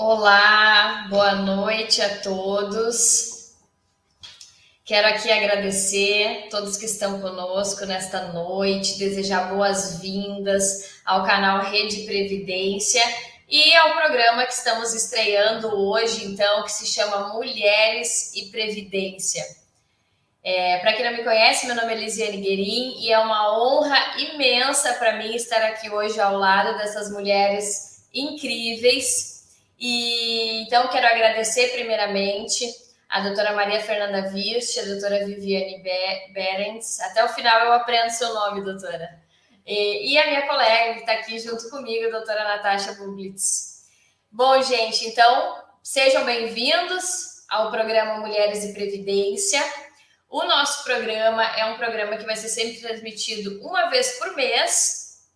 Olá, boa noite a todos. Quero aqui agradecer a todos que estão conosco nesta noite, desejar boas-vindas ao canal Rede Previdência e ao programa que estamos estreando hoje, então, que se chama Mulheres e Previdência. Para quem não me conhece, meu nome é Lisiane Guerin e é uma honra imensa para mim estar aqui hoje ao lado dessas mulheres incríveis. E então quero agradecer primeiramente a doutora Maria Fernanda Virst, a doutora Viviane Berends. Até o final eu aprendo seu nome, doutora. E a minha colega que está aqui junto comigo, a doutora Natasha Bublitz. Bom, gente, então sejam bem-vindos ao programa Mulheres e Previdência. O nosso programa é um programa que vai ser sempre transmitido uma vez por mês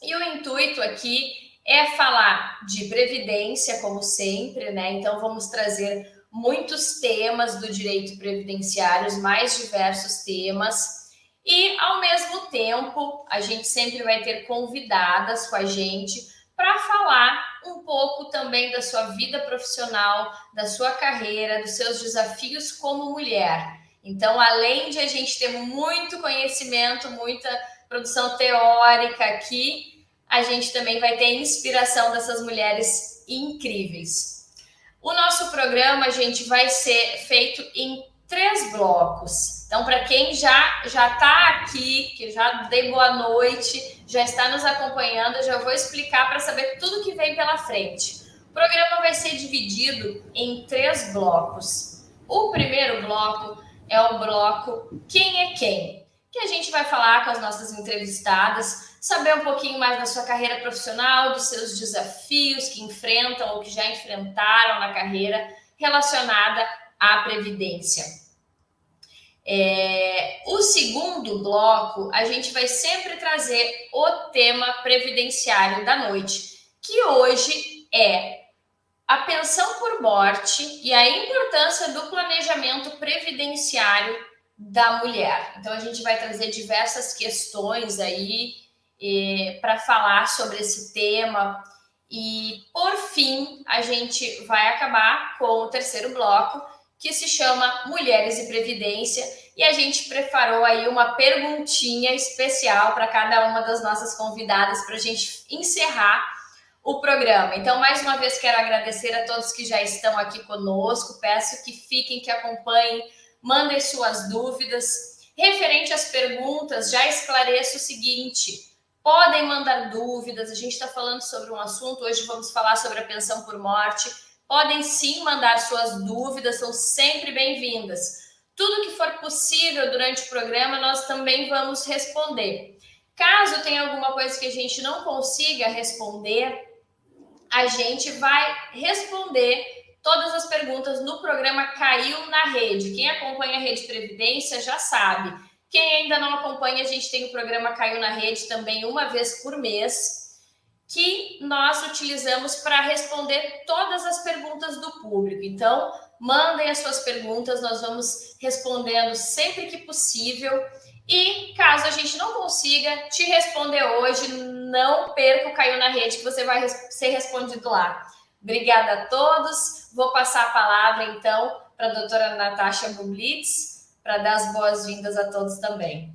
e o intuito aqui é falar de previdência, como sempre, né? Então vamos trazer muitos temas do direito previdenciário, os mais diversos temas, e ao mesmo tempo a gente sempre vai ter convidadas com a gente para falar um pouco também da sua vida profissional, da sua carreira, dos seus desafios como mulher. Então, além de a gente ter muito conhecimento, muita produção teórica aqui, a gente também vai ter inspiração dessas mulheres incríveis. O nosso programa, gente, vai ser feito em 3 blocos. Então, para quem já está aqui, que já dei boa noite, já está nos acompanhando, eu já vou explicar para saber tudo que vem pela frente. O programa vai ser dividido em 3 blocos. O primeiro bloco é o bloco Quem é Quem? Que a gente vai falar com as nossas entrevistadas, saber um pouquinho mais da sua carreira profissional, dos seus desafios que enfrentam ou que já enfrentaram na carreira relacionada à previdência. O segundo bloco, a gente vai sempre trazer o tema previdenciário da noite, que hoje é a pensão por morte e a importância do planejamento previdenciário da mulher. Então, a gente vai trazer diversas questões aí para falar sobre esse tema. E, por fim, a gente vai acabar com o terceiro bloco, que se chama Mulheres e Previdência. E a gente preparou aí uma perguntinha especial para cada uma das nossas convidadas para a gente encerrar o programa. Então, mais uma vez, quero agradecer a todos que já estão aqui conosco. Peço que fiquem, que acompanhem, mandem suas dúvidas. Referente às perguntas, já esclareço o seguinte: podem mandar dúvidas, a gente está falando sobre um assunto, hoje vamos falar sobre a pensão por morte. Podem sim mandar suas dúvidas, são sempre bem-vindas. Tudo que for possível durante o programa, nós também vamos responder. Caso tenha alguma coisa que a gente não consiga responder, a gente vai responder todas as perguntas no programa Caiu na Rede. Quem acompanha a Rede Previdência já sabe. Quem ainda não acompanha, a gente tem o programa Caiu na Rede também uma vez por mês, que nós utilizamos para responder todas as perguntas do público. Então, mandem as suas perguntas, nós vamos respondendo sempre que possível. E caso a gente não consiga te responder hoje, não perca o Caiu na Rede, que você vai ser respondido lá. Obrigada a todos. Vou passar a palavra, então, para a doutora Natasha Bublitz, para dar as boas-vindas a todos também.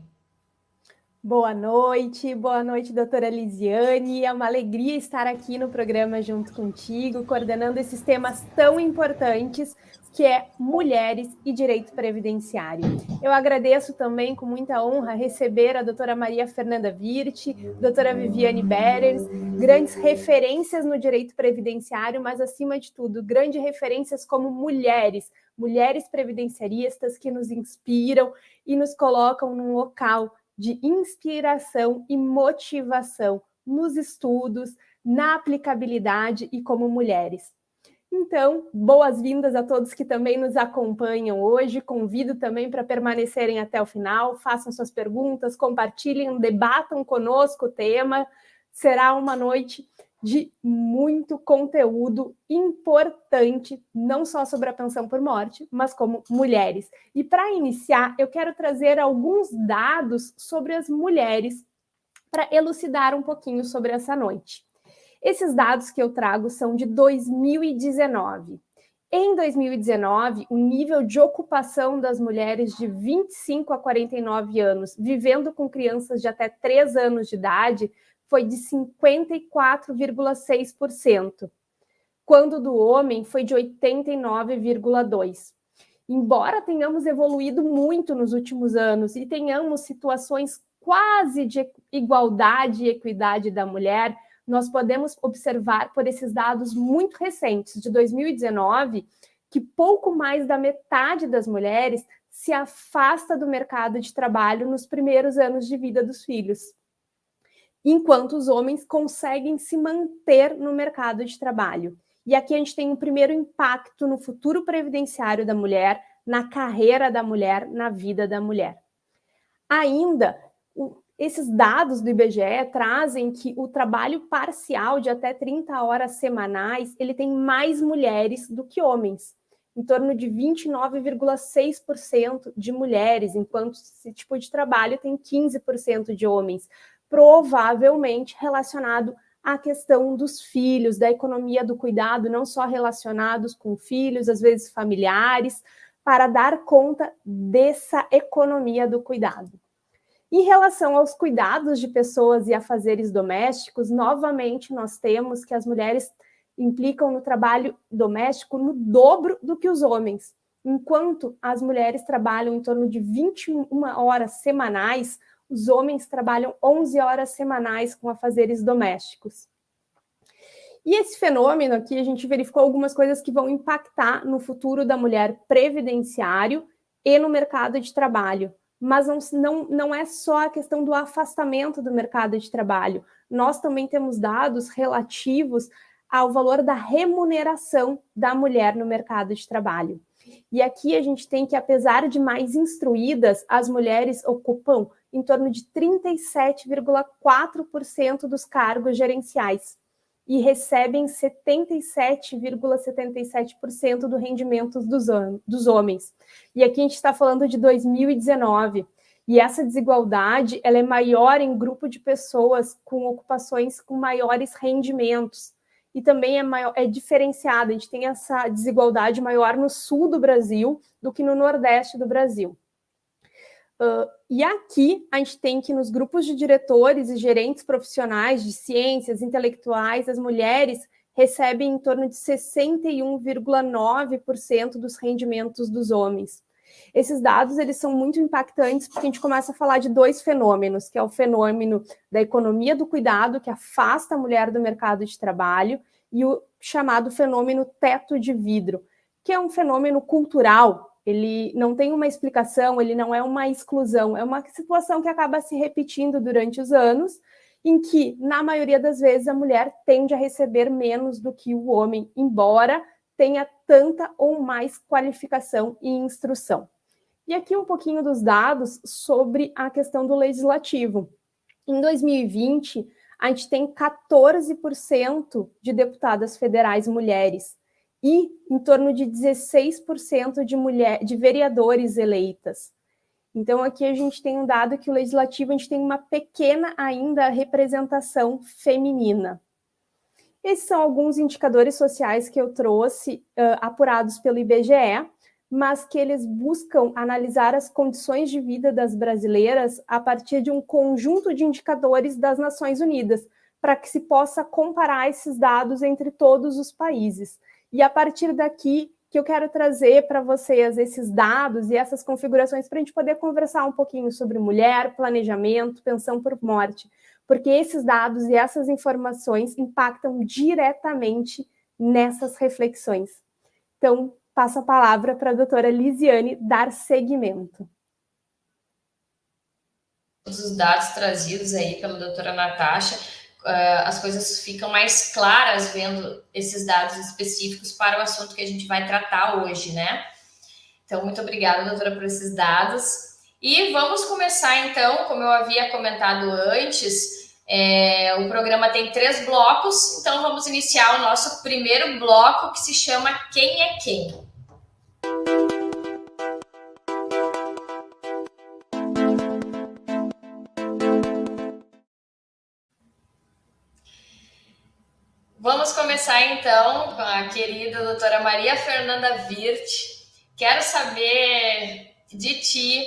Boa noite, doutora Lisiane. É uma alegria estar aqui no programa junto contigo, coordenando esses temas tão importantes, que é mulheres e direito previdenciário. Eu agradeço também, com muita honra, receber a doutora Maria Fernanda Virst, doutora Viviane Berers, grandes referências no direito previdenciário, mas, acima de tudo, grandes referências como mulheres previdenciaristas que nos inspiram e nos colocam num local de inspiração e motivação nos estudos, na aplicabilidade e como mulheres. Então, boas-vindas a todos que também nos acompanham hoje. Convido também para permanecerem até o final, façam suas perguntas, compartilhem, debatam conosco o tema. Será uma noite de muito conteúdo importante, não só sobre a pensão por morte, mas como mulheres. E para iniciar, eu quero trazer alguns dados sobre as mulheres para elucidar um pouquinho sobre essa noite. Esses dados que eu trago são de 2019. Em 2019, o nível de ocupação das mulheres de 25 a 49 anos, vivendo com crianças de até 3 anos de idade, foi de 54,6%, quando do homem foi de 89,2%. Embora tenhamos evoluído muito nos últimos anos e tenhamos situações quase de igualdade e equidade da mulher, nós podemos observar por esses dados muito recentes, de 2019, que pouco mais da metade das mulheres se afasta do mercado de trabalho nos primeiros anos de vida dos filhos, enquanto os homens conseguem se manter no mercado de trabalho. E aqui a gente tem um primeiro impacto no futuro previdenciário da mulher, na carreira da mulher, na vida da mulher. Ainda, esses dados do IBGE trazem que o trabalho parcial de até 30 horas semanais, ele tem mais mulheres do que homens, em torno de 29,6% de mulheres, enquanto esse tipo de trabalho tem 15% de homens, provavelmente relacionado à questão dos filhos, da economia do cuidado, não só relacionados com filhos, às vezes familiares, para dar conta dessa economia do cuidado. Em relação aos cuidados de pessoas e afazeres domésticos, novamente nós temos que as mulheres implicam no trabalho doméstico no dobro do que os homens. Enquanto as mulheres trabalham em torno de 21 horas semanais, os homens trabalham 11 horas semanais com afazeres domésticos. E esse fenômeno aqui, a gente verificou algumas coisas que vão impactar no futuro da mulher previdenciário e no mercado de trabalho. Mas não é só a questão do afastamento do mercado de trabalho. Nós também temos dados relativos ao valor da remuneração da mulher no mercado de trabalho. E aqui a gente tem que, apesar de mais instruídas, as mulheres ocupam em torno de 37,4% dos cargos gerenciais e recebem 77,77% do rendimento dos homens. E aqui a gente está falando de 2019. E essa desigualdade ela é maior em grupo de pessoas com ocupações com maiores rendimentos. E também é diferenciada. A gente tem essa desigualdade maior no sul do Brasil do que no nordeste do Brasil. E aqui a gente tem que nos grupos de diretores e gerentes profissionais de ciências, intelectuais, as mulheres recebem em torno de 61,9% dos rendimentos dos homens. Esses dados eles são muito impactantes porque a gente começa a falar de dois fenômenos, que é o fenômeno da economia do cuidado, que afasta a mulher do mercado de trabalho, e o chamado fenômeno teto de vidro, que é um fenômeno cultural. Ele não tem uma explicação, ele não é uma exclusão, é uma situação que acaba se repetindo durante os anos, em que, na maioria das vezes, a mulher tende a receber menos do que o homem, embora tenha tanta ou mais qualificação e instrução. E aqui um pouquinho dos dados sobre a questão do legislativo. Em 2020, a gente tem 14% de deputadas federais mulheres, e em torno de 16% de vereadores eleitas. Então, aqui a gente tem um dado que o legislativo, a gente tem uma pequena ainda representação feminina. Esses são alguns indicadores sociais que eu trouxe, apurados pelo IBGE, mas que eles buscam analisar as condições de vida das brasileiras a partir de um conjunto de indicadores das Nações Unidas, para que se possa comparar esses dados entre todos os países. E a partir daqui que eu quero trazer para vocês esses dados e essas configurações para a gente poder conversar um pouquinho sobre mulher, planejamento, pensão por morte, porque esses dados e essas informações impactam diretamente nessas reflexões. Então, passo a palavra para a doutora Lisiane dar seguimento. Todos os dados trazidos aí pela doutora Natasha, as coisas ficam mais claras vendo esses dados específicos para o assunto que a gente vai tratar hoje, né? Então, muito obrigada, doutora, por esses dados. E vamos começar, então, como eu havia comentado antes, o programa tem 3 blocos, então vamos iniciar o nosso primeiro bloco, que se chama Quem é Quem? Vamos começar então com a querida doutora Maria Fernanda Wirth. Quero saber de ti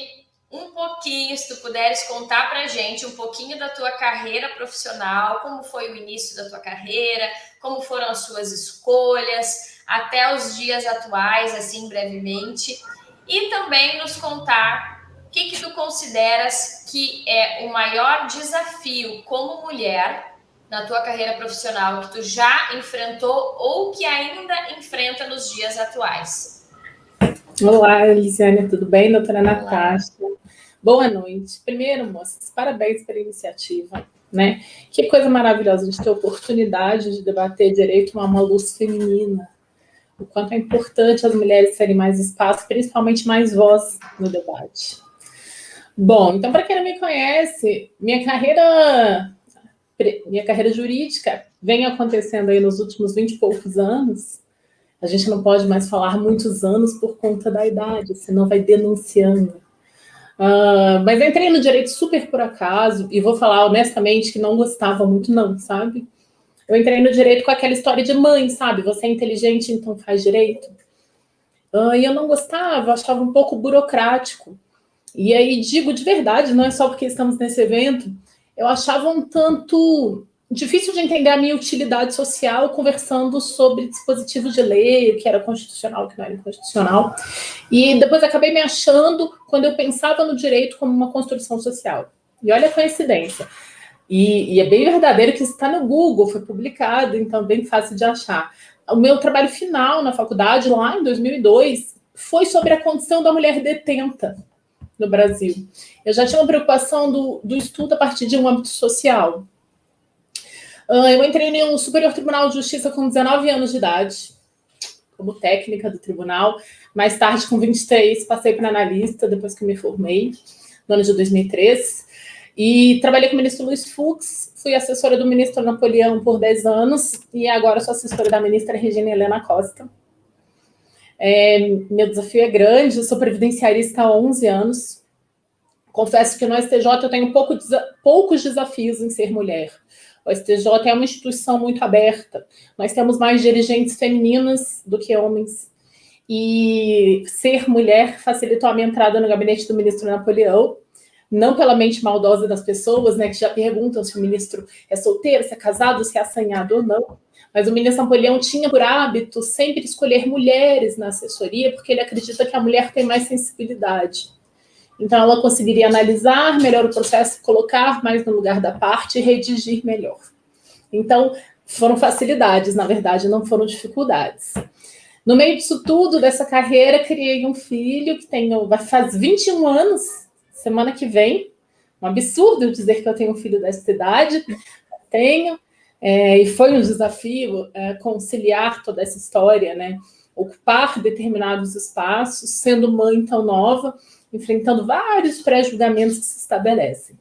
um pouquinho, se tu puderes contar pra gente um pouquinho da tua carreira profissional, como foi o início da tua carreira, como foram as suas escolhas, até os dias atuais, assim, brevemente, e também nos contar o que tu consideras que é o maior desafio como mulher na tua carreira profissional que tu já enfrentou ou que ainda enfrenta nos dias atuais. Olá, Elisiane, tudo bem? Doutora Natasha. Boa noite. Primeiro, moças, parabéns pela iniciativa, né? Que coisa maravilhosa de ter a oportunidade de debater direito a uma luz feminina. O quanto é importante as mulheres terem mais espaço, principalmente mais voz no debate. Bom, então, para quem não me conhece, minha carreira jurídica vem acontecendo aí nos últimos 20 e poucos anos. A gente não pode mais falar muitos anos por conta da idade, senão vai denunciando. Mas entrei no direito super por acaso, e vou falar honestamente que não gostava muito não, sabe? Eu entrei no direito com aquela história de mãe, sabe? Você é inteligente, então faz direito. E eu não gostava, achava um pouco burocrático. E aí digo de verdade, não é só porque estamos nesse evento, eu achava um tanto difícil de entender a minha utilidade social conversando sobre dispositivos de lei, o que era constitucional, o que não era inconstitucional. E depois acabei me achando quando eu pensava no direito como uma construção social. E olha a coincidência. E é bem verdadeiro que isso está no Google, foi publicado, então bem fácil de achar. O meu trabalho final na faculdade, lá em 2002, foi sobre a condição da mulher detenta no Brasil. Eu já tinha uma preocupação do estudo a partir de um âmbito social. Eu entrei no Superior Tribunal de Justiça com 19 anos de idade, como técnica do tribunal. Mais tarde, com 23, passei para analista, depois que me formei, no ano de 2003. E trabalhei com o ministro Luiz Fux, fui assessora do ministro Napoleão por 10 anos, e agora sou assessora da ministra Regina Helena Costa. Meu desafio é grande, eu sou previdenciarista há 11 anos. Confesso que no STJ eu tenho poucos desafios em ser mulher. O STJ é uma instituição muito aberta. Nós temos mais dirigentes femininas do que homens. E ser mulher facilitou a minha entrada no gabinete do ministro Napoleão, não pela mente maldosa das pessoas, né, que já perguntam se o ministro é solteiro, se é casado, se é assanhado ou não. Mas o ministro Napoleão tinha por hábito sempre escolher mulheres na assessoria, porque ele acredita que a mulher tem mais sensibilidade. Então, ela conseguiria analisar melhor o processo, colocar mais no lugar da parte e redigir melhor. Então, foram facilidades, na verdade, não foram dificuldades. No meio disso tudo, dessa carreira, criei um filho que faz 21 anos, semana que vem. Um absurdo eu dizer que eu tenho um filho dessa idade. Tenho. E foi um desafio conciliar toda essa história, né? Ocupar determinados espaços, sendo mãe tão nova, enfrentando vários pré-julgamentos que se estabelecem.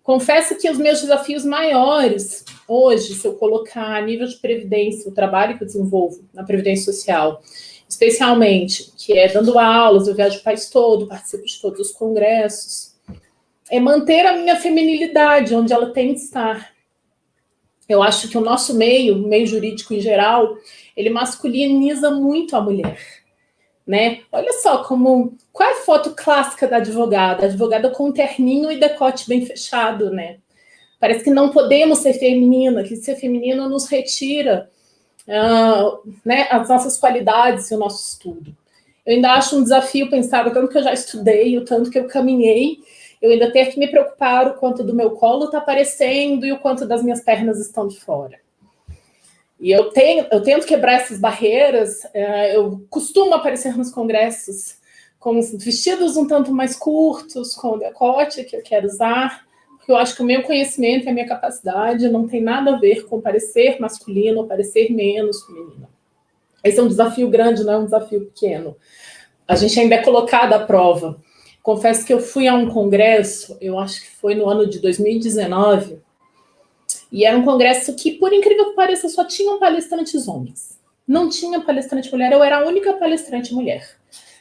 Confesso que os meus desafios maiores, hoje, se eu colocar a nível de previdência, o trabalho que eu desenvolvo na Previdência Social, especialmente, que é dando aulas, eu viajo o país todo, participo de todos os congressos, é manter a minha feminilidade onde ela tem que estar. Eu acho que o nosso meio, o meio jurídico em geral, ele masculiniza muito a mulher. Né? Olha só qual é a foto clássica da advogada? A advogada com um terninho e decote bem fechado, né? Parece que não podemos ser feminina, que ser feminino nos retira né, as nossas qualidades e o nosso estudo. Eu ainda acho um desafio pensar o tanto que eu já estudei, o tanto que eu caminhei, eu ainda ter que me preocupar o quanto do meu colo está aparecendo e o quanto das minhas pernas estão de fora. E eu tento quebrar essas barreiras. Eu costumo aparecer nos congressos com os vestidos um tanto mais curtos, com o decote que eu quero usar, porque eu acho que o meu conhecimento e a minha capacidade não tem nada a ver com parecer masculino ou parecer menos feminino. Esse é um desafio grande, não é um desafio pequeno. A gente ainda é colocado à prova. Confesso que eu fui a um congresso, eu acho que foi no ano de 2019, e era um congresso que, por incrível que pareça, só tinham palestrantes homens. Não tinha palestrante mulher, eu era a única palestrante mulher.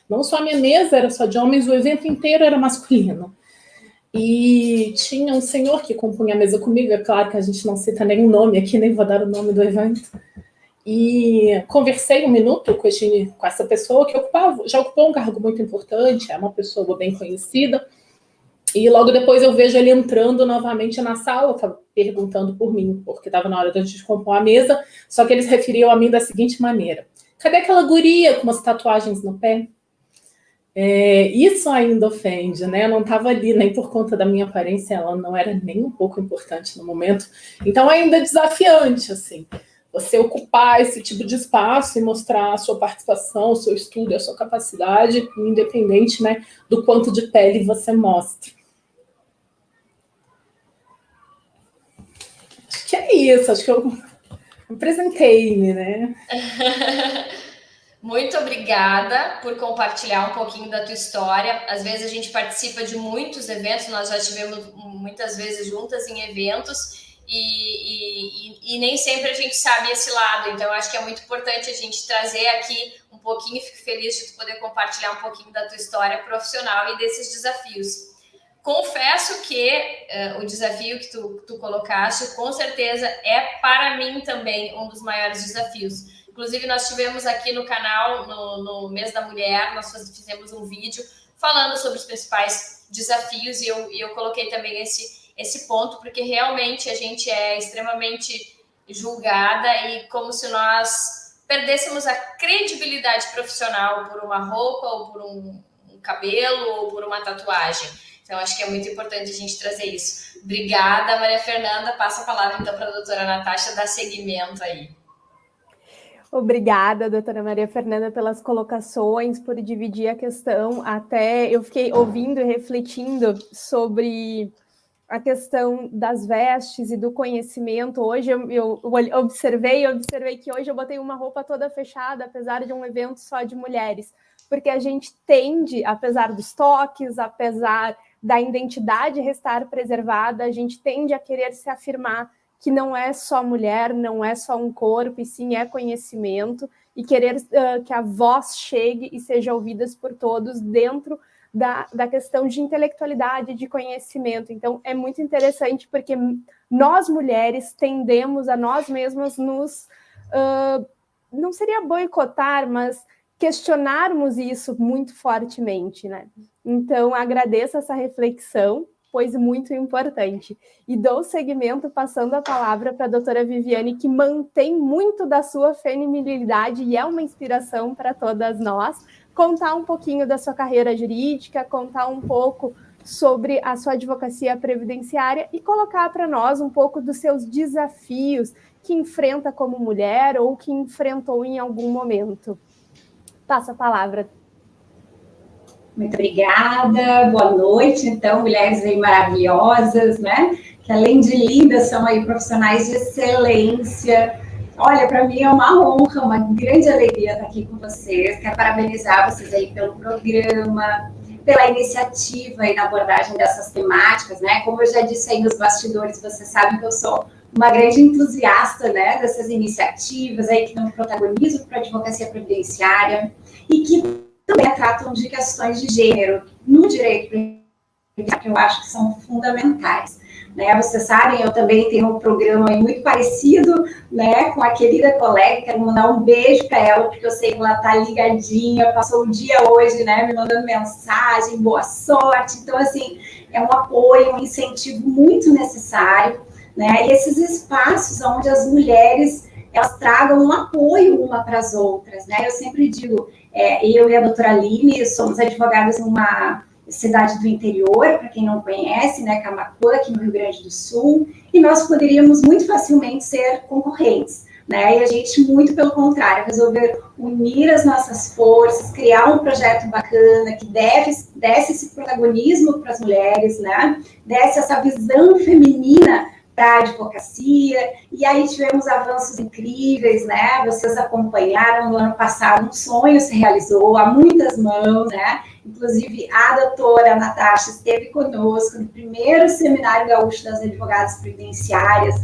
Não só a minha mesa era só de homens, o evento inteiro era masculino. E tinha um senhor que compunha a mesa comigo, é claro que a gente não cita nenhum nome aqui, nem vou dar o nome do evento. E conversei 1 minuto com essa pessoa que já ocupou um cargo muito importante, é uma pessoa bem conhecida. E logo depois eu vejo ele entrando novamente na sala, perguntando por mim, porque estava na hora de a gente compor a mesa, só que eles referiam a mim da seguinte maneira: cadê aquela guria com umas tatuagens no pé? Isso ainda ofende, né? Eu não estava ali nem por conta da minha aparência, ela não era nem um pouco importante no momento. Então ainda é desafiante, assim, você ocupar esse tipo de espaço e mostrar a sua participação, o seu estudo, a sua capacidade, independente, né, do quanto de pele você mostra. Acho que é isso, acho que eu apresentei-me, né? Muito obrigada por compartilhar um pouquinho da tua história. Às vezes a gente participa de muitos eventos, nós já estivemos muitas vezes juntas em eventos e nem sempre a gente sabe esse lado. Então, acho que é muito importante a gente trazer aqui um pouquinho e fico feliz de tu poder compartilhar um pouquinho da tua história profissional e desses desafios. Confesso que o desafio que tu colocaste, com certeza, é para mim também um dos maiores desafios. Inclusive, nós tivemos aqui no canal, no Mês da Mulher, nós fizemos um vídeo falando sobre os principais desafios e eu coloquei também esse ponto, porque realmente a gente é extremamente julgada e como se nós perdêssemos a credibilidade profissional por uma roupa ou por um cabelo ou por uma tatuagem. Então, acho que é muito importante a gente trazer isso. Obrigada, Maria Fernanda. Passo a palavra, então, para a doutora Natasha dar seguimento aí. Obrigada, doutora Maria Fernanda, pelas colocações, por dividir a questão. Até eu fiquei ouvindo e refletindo sobre a questão das vestes e do conhecimento. Hoje eu observei que hoje eu botei uma roupa toda fechada, apesar de um evento só de mulheres, porque a gente tende, apesar dos toques, apesar da identidade restar preservada, a gente tende a querer se afirmar que não é só mulher, não é só um corpo, e sim é conhecimento, e querer que a voz chegue e seja ouvida por todos dentro da questão de intelectualidade, de conhecimento. Então, é muito interessante, porque nós, mulheres, tendemos a nós mesmas nos... não seria boicotar, mas questionarmos isso muito fortemente, né? Então, agradeço essa reflexão, pois muito importante. E dou seguimento passando a palavra para a doutora Viviane, que mantém muito da sua feminilidade e é uma inspiração para todas nós, contar um pouquinho da sua carreira jurídica, contar um pouco sobre a sua advocacia previdenciária e colocar para nós um pouco dos seus desafios que enfrenta como mulher ou que enfrentou em algum momento. Passo a palavra. Muito obrigada, boa noite, então, mulheres aí maravilhosas, né, que além de lindas, são aí profissionais de excelência. Olha, para mim é uma honra, uma grande alegria estar aqui com vocês, quero parabenizar vocês aí pelo programa, pela iniciativa aí na abordagem dessas temáticas, né, como eu já disse aí nos bastidores, vocês sabem que eu sou uma grande entusiasta, né, dessas iniciativas aí que dão protagonismo para a advocacia previdenciária e que também tratam de questões de gênero no direito previdenciário, que eu acho que são fundamentais. Né? Vocês sabem, eu também tenho um programa muito parecido, né, com a querida colega, quero mandar um beijo para ela, porque eu sei que ela está ligadinha, passou o dia hoje, né, me mandando mensagem, boa sorte. Então, assim, é um apoio, um incentivo muito necessário, né, e esses espaços onde as mulheres, elas tragam um apoio uma para as outras, né, eu sempre digo, eu e a doutora Aline somos advogadas em uma cidade do interior, para quem não conhece, né, Camaquã, aqui no Rio Grande do Sul, e nós poderíamos muito facilmente ser concorrentes, né, e a gente, muito pelo contrário, resolver unir as nossas forças, criar um projeto bacana, que desse esse protagonismo para as mulheres, né, desse essa visão feminina para a advocacia, e aí tivemos avanços incríveis, né, vocês acompanharam no ano passado, um sonho se realizou, a muitas mãos, né, inclusive a doutora Natasha esteve conosco no primeiro Seminário Gaúcho das Advogadas Previdenciárias.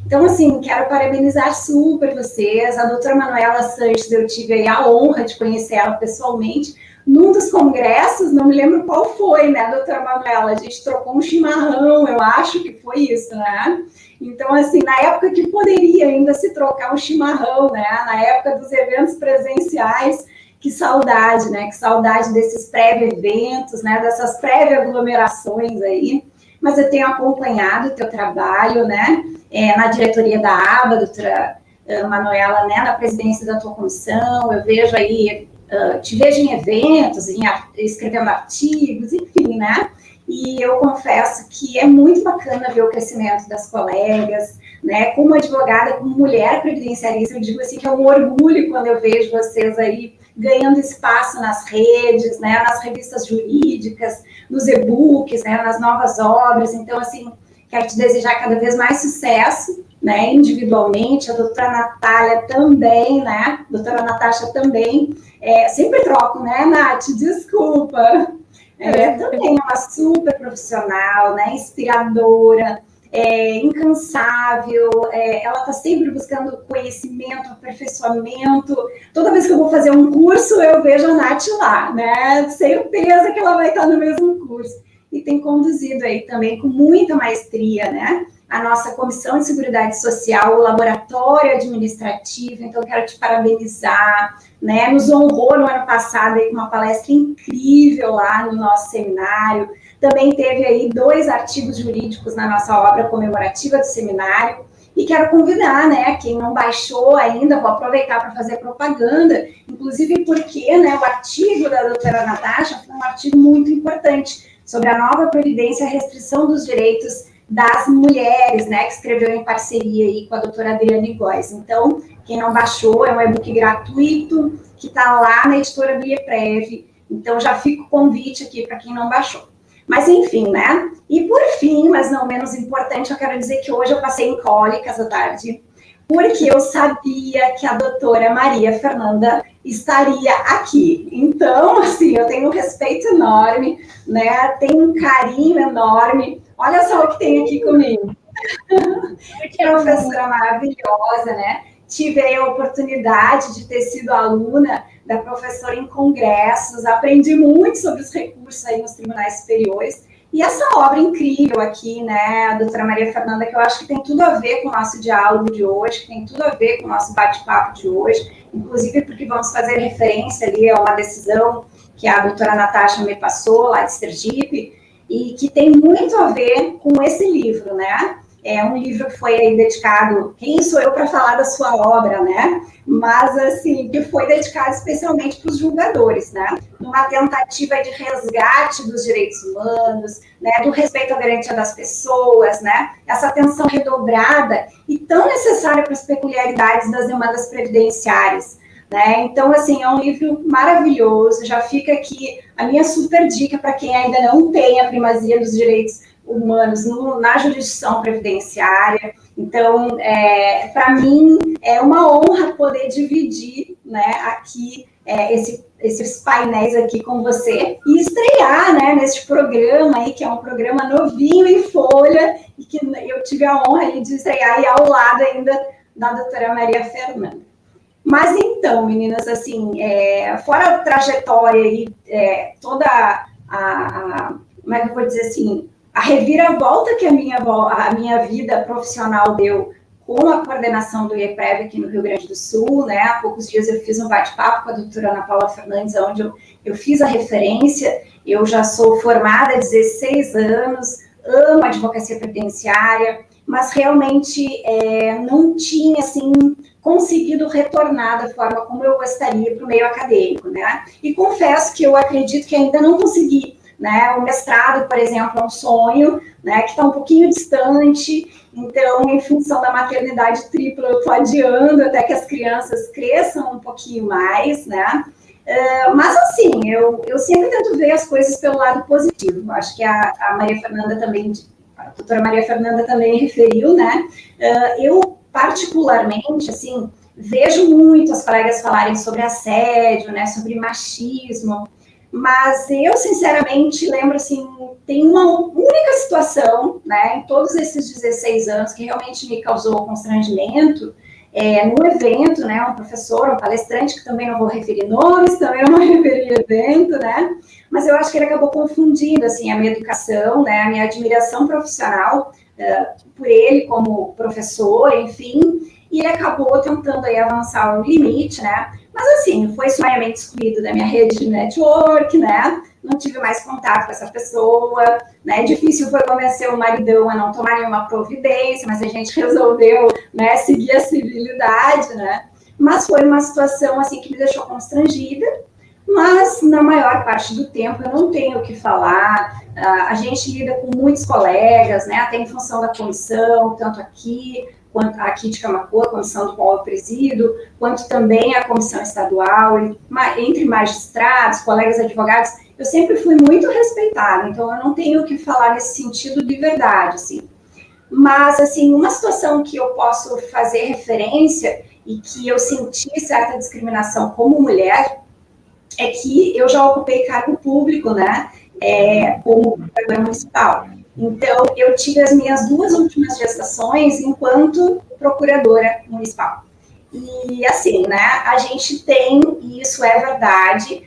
Então, assim, quero parabenizar super vocês, a doutora Manuela Sanches, eu tive aí a honra de conhecer ela pessoalmente, num dos congressos, não me lembro qual foi, né, doutora Manuela? A gente trocou um chimarrão, eu acho que foi isso, né? Então, assim, na época que poderia ainda se trocar um chimarrão, né? Na época dos eventos presenciais, que saudade, né? Que saudade desses prévio-eventos, né? Dessas prévio-aglomerações aí. Mas eu tenho acompanhado o teu trabalho, né? Na diretoria da ABA, doutora Manuela, né? Na presidência da tua comissão, eu vejo aí, te vejo em eventos, escrevendo artigos, enfim, né? E eu confesso que é muito bacana ver o crescimento das colegas, né? Como advogada, como mulher previdenciarista, eu digo assim que é um orgulho quando eu vejo vocês aí ganhando espaço nas redes, né? Nas revistas jurídicas, nos e-books, né? Nas novas obras. Então, assim, quero te desejar cada vez mais sucesso, né? Individualmente, a doutora Natália também, né? A doutora Natasha também. Sempre troco, né, Nath? Desculpa. Também é uma super profissional, né, inspiradora, incansável, ela está sempre buscando conhecimento, aperfeiçoamento. Toda vez que eu vou fazer um curso, eu vejo a Nath lá, né, certeza que ela vai estar no mesmo curso. E tem conduzido aí também com muita maestria, né, a nossa Comissão de Seguridade Social, o Laboratório Administrativo. Então, quero te parabenizar, né? Nos honrou no ano passado aí com uma palestra incrível lá no nosso seminário. Também teve aí 2 artigos jurídicos na nossa obra comemorativa do seminário. E quero convidar, né, quem não baixou ainda, vou aproveitar para fazer propaganda, inclusive porque, né, o artigo da doutora Natasha foi um artigo muito importante sobre a nova Previdência e a restrição dos direitos das mulheres, né, que escreveu em parceria aí com a doutora Adriane Góes. Então, quem não baixou, é um e-book gratuito, que está lá na editora do IEPREV. Então, já fica o convite aqui para quem não baixou. Mas, enfim, né? E, por fim, mas não menos importante, eu quero dizer que hoje eu passei em cólicas à tarde, porque eu sabia que a doutora Maria Fernanda estaria aqui. Então, assim, eu tenho um respeito enorme, né? Tenho um carinho enorme. Olha só o que tem aqui comigo. Que professora maravilhosa, né? Tive a oportunidade de ter sido aluna da professora em congressos, aprendi muito sobre os recursos aí nos tribunais superiores. E essa obra incrível aqui, né, a doutora Maria Fernanda, que eu acho que tem tudo a ver com o nosso diálogo de hoje, que tem tudo a ver com o nosso bate-papo de hoje, inclusive porque vamos fazer referência ali a uma decisão que a doutora Natasha me passou, lá de Sergipe, e que tem muito a ver com esse livro, né? É um livro que foi aí dedicado, quem sou eu para falar da sua obra, né? Mas, assim, que foi dedicado especialmente para os julgadores, né? Numa tentativa de resgate dos direitos humanos, né? Do respeito à garantia das pessoas, né? Essa atenção redobrada e tão necessária para as peculiaridades das demandas previdenciárias, né? Então, assim, é um livro maravilhoso. Já fica aqui a minha super dica para quem ainda não tem a primazia dos direitos humanos na jurisdição previdenciária. Então, para mim, é uma honra poder dividir, né, aqui esses painéis aqui com você e estrear, né, nesse programa aí, que é um programa novinho em folha, e que eu tive a honra aí de estrear aí ao lado ainda da doutora Maria Fernanda. Mas então, meninas, assim, fora a trajetória e toda como é que eu vou dizer assim, a reviravolta que a minha vida profissional deu com a coordenação do IEPREV aqui no Rio Grande do Sul, né? Há poucos dias eu fiz um bate-papo com a doutora Ana Paula Fernandes, onde eu fiz a referência. Eu já sou formada há 16 anos, amo a advocacia previdenciária, mas realmente não tinha, assim, conseguido retornar da forma como eu gostaria para o meio acadêmico, né? E confesso que eu acredito que ainda não consegui, né? O mestrado, por exemplo, é um sonho, né, que está um pouquinho distante. Então, em função da maternidade tripla, eu estou adiando até que as crianças cresçam um pouquinho mais, né? Mas, assim, eu sempre tento ver as coisas pelo lado positivo. Acho que a Maria Fernanda também, a doutora Maria Fernanda também referiu, né? Eu, particularmente, assim, vejo muito as colegas falarem sobre assédio, né, sobre machismo, mas eu, sinceramente, lembro, assim, tem uma única situação, né, em todos esses 16 anos, que realmente me causou constrangimento, no evento, né, um professor, um palestrante, que também não vou referir nomes, também não vou referir evento, né, mas eu acho que ele acabou confundindo, assim, a minha educação, né, a minha admiração profissional por ele como professor, enfim, e ele acabou tentando aí avançar o limite, né, mas assim, foi sumariamente excluído da minha rede de network, né, não tive mais contato com essa pessoa, né, difícil foi convencer o maridão a não tomar nenhuma providência, mas a gente resolveu, né, seguir a civilidade, né, mas foi uma situação, assim, que me deixou constrangida, mas na maior parte do tempo eu não tenho o que falar, a gente lida com muitos colegas, né, até em função da comissão, tanto aqui, quanto aqui de Camaquã, a comissão do qual eu presido, quanto também a comissão estadual, entre magistrados, colegas advogados, eu sempre fui muito respeitada, então eu não tenho o que falar nesse sentido de verdade, assim. Mas, assim, uma situação que eu posso fazer referência e que eu senti certa discriminação como mulher é que eu já ocupei cargo público, né, como procuradora municipal. Então, eu tive as minhas 2 últimas gestações enquanto procuradora municipal. E, assim, né, a gente tem, e isso é verdade,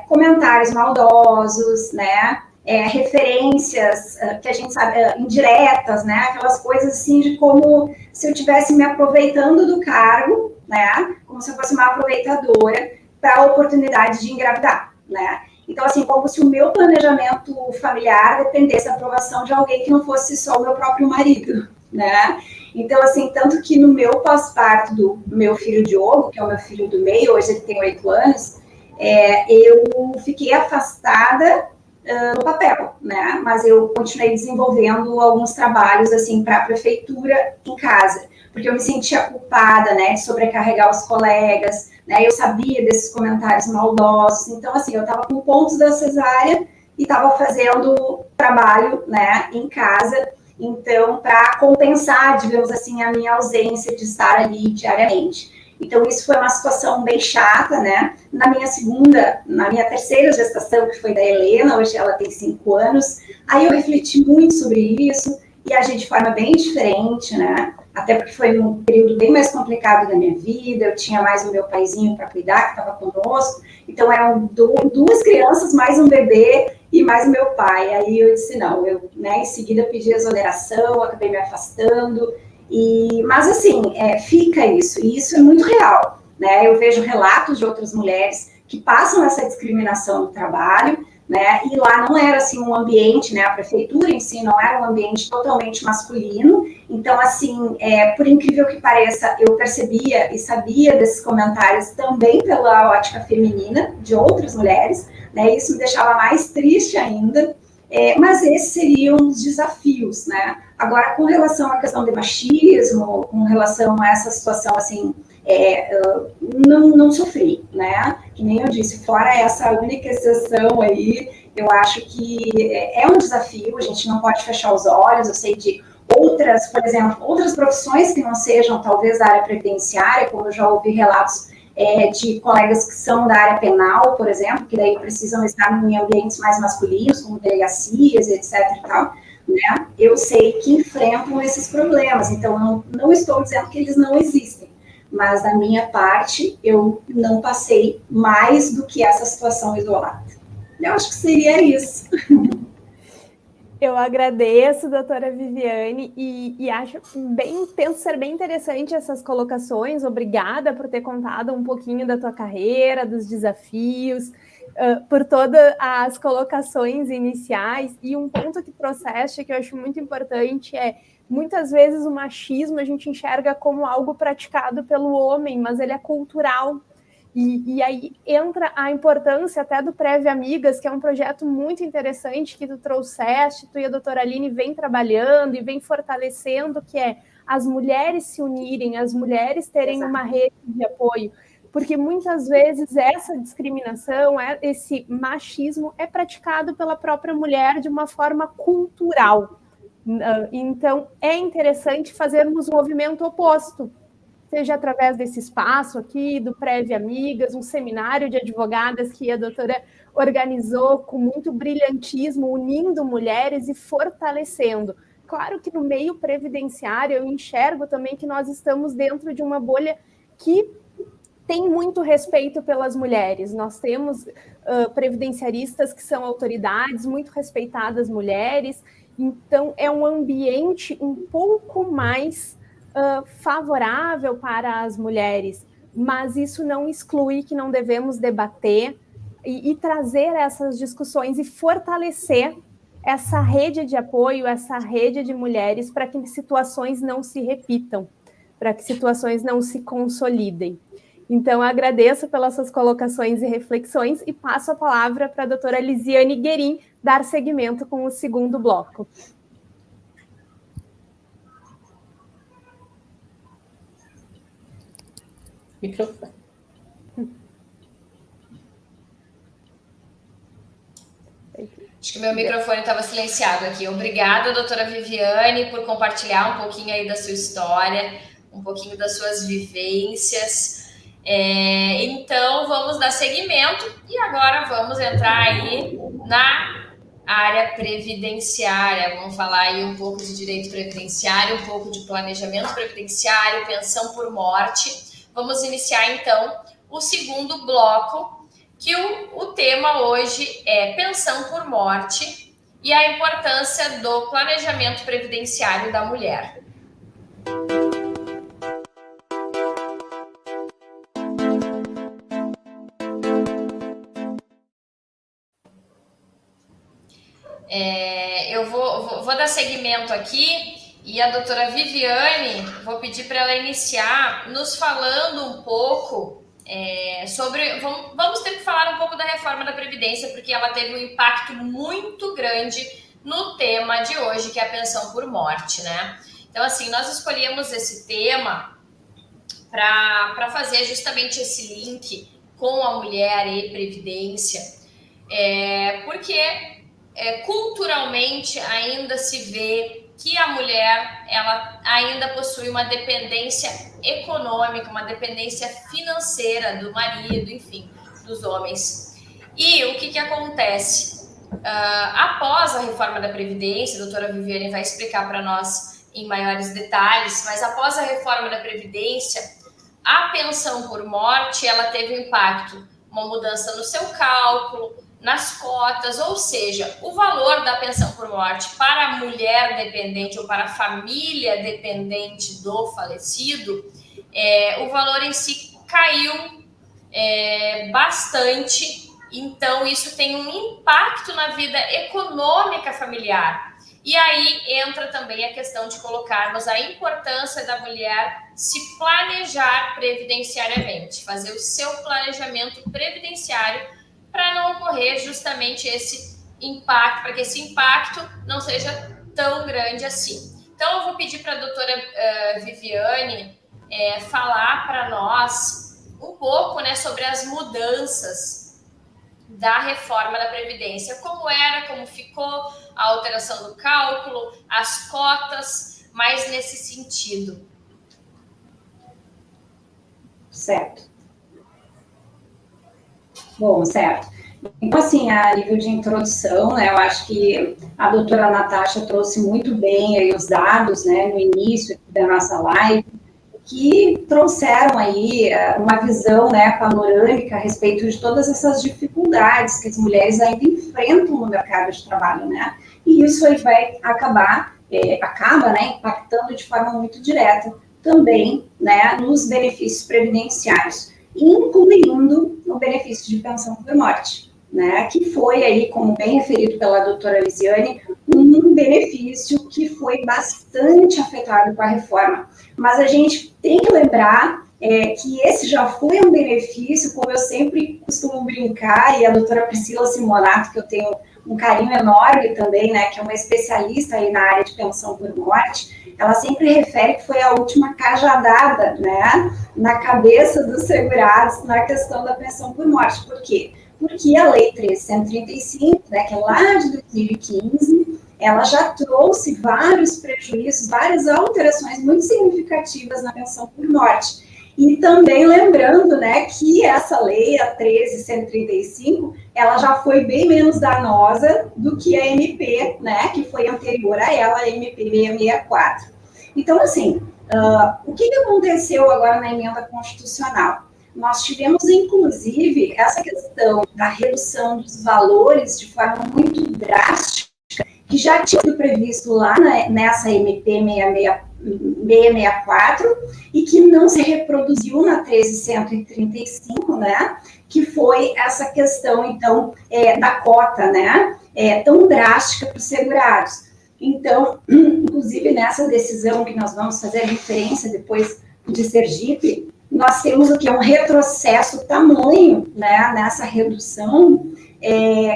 comentários maldosos, né, referências que a gente sabe, indiretas, né, aquelas coisas assim de como se eu estivesse me aproveitando do cargo, né, como se eu fosse uma aproveitadora para a oportunidade de engravidar, né. Então, assim, como se o meu planejamento familiar dependesse da aprovação de alguém que não fosse só o meu próprio marido, né? Então, assim, tanto que no meu pós-parto do meu filho Diogo, que é o meu filho do meio, hoje ele tem 8 anos, eu fiquei afastada no papel, né? Mas eu continuei desenvolvendo alguns trabalhos, assim, para a prefeitura em casa, porque eu me sentia culpada, né, de sobrecarregar os colegas, né, eu sabia desses comentários maldosos, então, assim, eu estava com pontos da cesárea e estava fazendo trabalho, né, em casa, então, para compensar, digamos assim, a minha ausência de estar ali diariamente. Então, isso foi uma situação bem chata, né, na minha terceira gestação, que foi da Helena, hoje ela tem 5 anos, aí eu refleti muito sobre isso, e agiu de forma bem diferente, né, até porque foi um período bem mais complicado da minha vida, eu tinha mais o meu paizinho para cuidar, que estava conosco, então eram 2 crianças, mais um bebê e mais o meu pai. Aí eu disse, não, eu, né, em seguida pedi exoneração, acabei me afastando, mas assim, fica isso, e isso é muito real, né, eu vejo relatos de outras mulheres que passam essa discriminação no trabalho, né, e lá não era assim um ambiente, né, a prefeitura em si não era um ambiente totalmente masculino, então assim, por incrível que pareça, eu percebia e sabia desses comentários também pela ótica feminina de outras mulheres, né, isso me deixava mais triste ainda, mas esses seriam os desafios, né. Agora, com relação à questão de machismo, com relação a essa situação assim, não sofri, né? Que nem eu disse, fora essa única exceção aí, eu acho que é um desafio, a gente não pode fechar os olhos, eu sei de outras, por exemplo, outras profissões que não sejam talvez da área previdenciária, como eu já ouvi relatos de colegas que são da área penal, por exemplo, que daí precisam estar em ambientes mais masculinos, como delegacias, etc e tal, né? Eu sei que enfrentam esses problemas, então não estou dizendo que eles não existem, mas da minha parte, eu não passei mais do que essa situação isolada. Eu acho que seria isso. Eu agradeço, doutora Viviane, e penso ser bem interessante essas colocações. Obrigada por ter contado um pouquinho da tua carreira, dos desafios, por todas as colocações iniciais. E um ponto que trouxeste que eu acho muito importante muitas vezes o machismo a gente enxerga como algo praticado pelo homem, mas ele é cultural. E aí entra a importância até do Preve Amigas, que é um projeto muito interessante que tu trouxeste, tu e a doutora Aline vem trabalhando e vem fortalecendo, que é as mulheres se unirem, as mulheres terem uma rede de apoio, porque muitas vezes essa discriminação, esse machismo é praticado pela própria mulher de uma forma cultural. Então, é interessante fazermos um movimento oposto, seja através desse espaço aqui, do Preve Amigas, um seminário de advogadas que a doutora organizou com muito brilhantismo, unindo mulheres e fortalecendo. claro que no meio previdenciário eu enxergo também que nós estamos dentro de uma bolha que tem muito respeito pelas mulheres. Nós temos previdenciaristas que são autoridades, muito respeitadas mulheres, então é um ambiente um pouco mais favorável para as mulheres, mas isso não exclui que não devemos debater e trazer essas discussões e fortalecer essa rede de apoio, essa rede de mulheres, para que situações não se repitam, para que situações não se consolidem. Então, agradeço pelas suas colocações e reflexões e passo a palavra para a doutora Lisiane Guerin dar seguimento com o segundo bloco. Microfone. Acho que meu microfone estava silenciado aqui. Obrigada, doutora Viviane, por compartilhar um pouquinho aí da sua história, um pouquinho das suas vivências. Então, vamos dar seguimento e agora vamos entrar aí na área previdenciária. Vamos falar aí um pouco de direito previdenciário, um pouco de planejamento previdenciário, pensão por morte. Vamos iniciar, então, o segundo bloco, que o tema hoje é pensão por morte e a importância do planejamento previdenciário da mulher. Eu vou dar seguimento aqui e a doutora Viviane, vou pedir para ela iniciar nos falando um pouco sobre... Vamos ter que falar um pouco da reforma da Previdência, porque ela teve um impacto muito grande no tema de hoje, que é a pensão por morte, né? Então, assim, nós escolhemos esse tema para fazer justamente esse link com a mulher e previdência, porque culturalmente ainda se vê que a mulher ela ainda possui uma dependência econômica, uma dependência financeira do marido, enfim, dos homens. E o que acontece? Após a reforma da Previdência, a doutora Viviane vai explicar para nós em maiores detalhes, mas após a reforma da Previdência, a pensão por morte ela teve um impacto, uma mudança no seu cálculo, nas cotas, ou seja, o valor da pensão por morte para a mulher dependente ou para a família dependente do falecido, o valor em si caiu bastante, então isso tem um impacto na vida econômica familiar. E aí entra também a questão de colocarmos a importância da mulher se planejar previdenciariamente, fazer o seu planejamento previdenciário para não ocorrer justamente esse impacto, para que esse impacto não seja tão grande assim. Então, eu vou pedir para a doutora Viviane falar para nós um pouco, né, sobre as mudanças da reforma da Previdência, como era, como ficou, a alteração do cálculo, as cotas, mais nesse sentido. Certo. Bom, certo. Então, assim, a nível de introdução, né, eu acho que a doutora Natasha trouxe muito bem aí os dados, né, no início da nossa live, que trouxeram aí uma visão, né, panorâmica a respeito de todas essas dificuldades que as mulheres ainda enfrentam no mercado de trabalho, né, e isso aí vai acaba, né, impactando de forma muito direta também, né, nos benefícios previdenciários, incluindo o benefício de pensão por morte, né, que foi aí, como bem referido pela doutora Lisiane, um benefício que foi bastante afetado com a reforma. Mas a gente tem que lembrar que esse já foi um benefício, como eu sempre costumo brincar, e a doutora Priscila Simonato, que eu tenho um carinho enorme também, né, que é uma especialista aí na área de pensão por morte, ela sempre refere que foi a última cajadada, né, na cabeça dos segurados na questão da pensão por morte. Por quê? Porque a Lei 13.135, né, que é lá de 2015, ela já trouxe vários prejuízos, várias alterações muito significativas na pensão por morte. E também lembrando, né, que essa lei, a 13.135, ela já foi bem menos danosa do que a MP, né, que foi anterior a ela, a MP 664. Então, assim, o que aconteceu agora na emenda constitucional? Nós tivemos, inclusive, essa questão da redução dos valores de forma muito drástica, que já tinha sido previsto lá nessa MP 664 e que não se reproduziu na 13.135, né? Que foi essa questão, então, da cota, né? Tão drástica para os segurados. Então, inclusive, nessa decisão que nós vamos fazer referência depois de Sergipe, nós temos o que é um retrocesso tamanho, né? Nessa redução,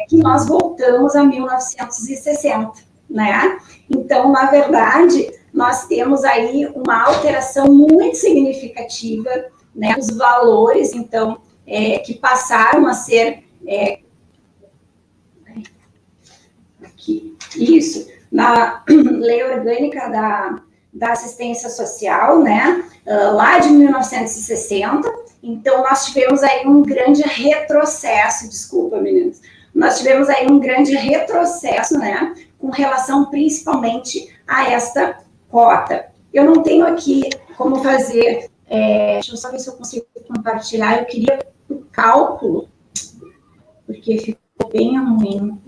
que nós voltamos a 1960, né? Então, na verdade, nós temos aí uma alteração muito significativa, né? Os valores, então, que passaram a ser aqui, isso, na Lei Orgânica da Assistência Social, né? Lá de 1960. Então, nós tivemos aí um grande retrocesso, desculpa, meninas, nós tivemos aí um grande retrocesso, né, com relação principalmente a esta cota. Eu não tenho aqui como fazer, deixa eu só ver se eu consigo compartilhar, eu queria o cálculo, porque ficou bem ruim.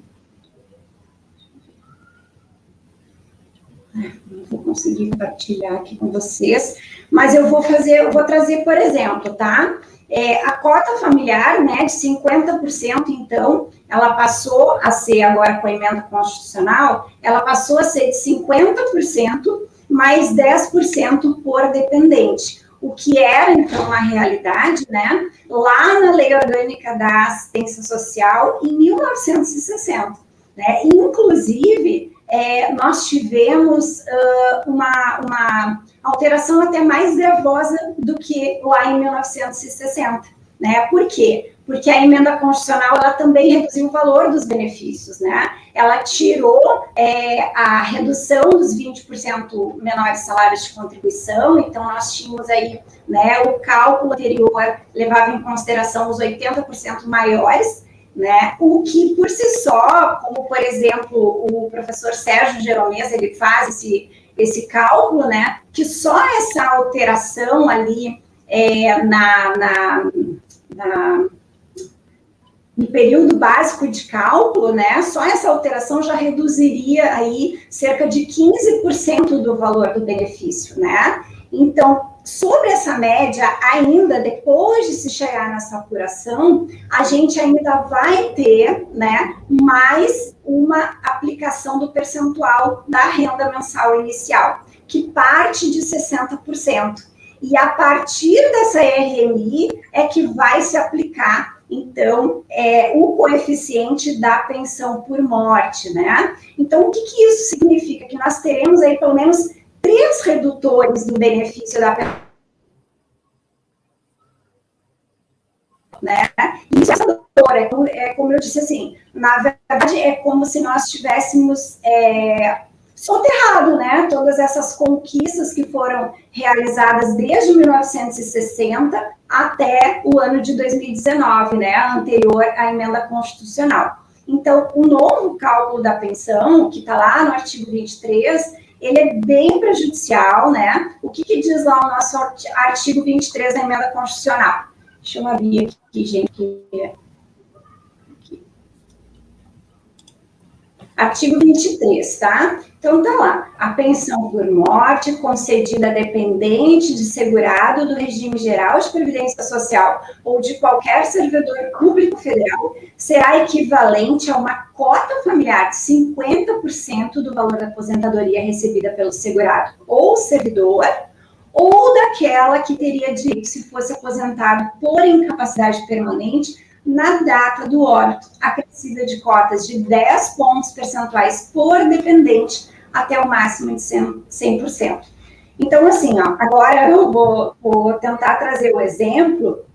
Não vou conseguir compartilhar aqui com vocês, mas eu vou trazer, por exemplo, tá? A cota familiar, né, de 50%, então, ela passou a ser, agora com a emenda constitucional, ela passou a ser de 50% mais 10% por dependente. O que era, então, na realidade, né, lá na Lei Orgânica da Assistência Social, em 1960, né? Inclusive, nós tivemos uma alteração até mais gravosa do que lá em 1960, né? Por quê? Porque a emenda constitucional, ela também reduziu o valor dos benefícios, né? Ela tirou a redução dos 20% menores salários de contribuição, então nós tínhamos aí, né, o cálculo anterior levava em consideração os 80% maiores, né? O que por si só, como por exemplo o professor Sérgio Geromez, ele faz esse cálculo, né? Que só essa alteração ali no período básico de cálculo, né? Só essa alteração já reduziria aí cerca de 15% do valor do benefício, né? Então, sobre essa média, ainda depois de se chegar nessa apuração, a gente ainda vai ter, né, mais uma aplicação do percentual da renda mensal inicial, que parte de 60%. E a partir dessa RMI é que vai se aplicar, então, o coeficiente da pensão por morte, né? Então, o que isso significa? Que nós teremos aí pelo menos 3 redutores do benefício da pensão, né? E essa doutora, como eu disse assim, na verdade é como se nós tivéssemos soterrado, né, todas essas conquistas que foram realizadas desde 1960 até o ano de 2019, né, anterior à emenda constitucional. Então, o novo cálculo da pensão, que está lá no artigo 23, ele é bem prejudicial, né? O que diz lá o nosso artigo 23 da emenda constitucional? Deixa eu abrir aqui, gente. Aqui. Artigo 23, tá? Então, tá lá. A pensão por morte concedida a dependente de segurado do regime geral de previdência social ou de qualquer servidor público federal será equivalente a uma cota familiar de 50% do valor da aposentadoria recebida pelo segurado ou servidor, ou daquela que teria direito se fosse aposentado por incapacidade permanente na data do óbito, acrescida de cotas de 10 pontos percentuais por dependente até o máximo de 100%. Então, assim, ó, agora eu vou tentar trazer o exemplo,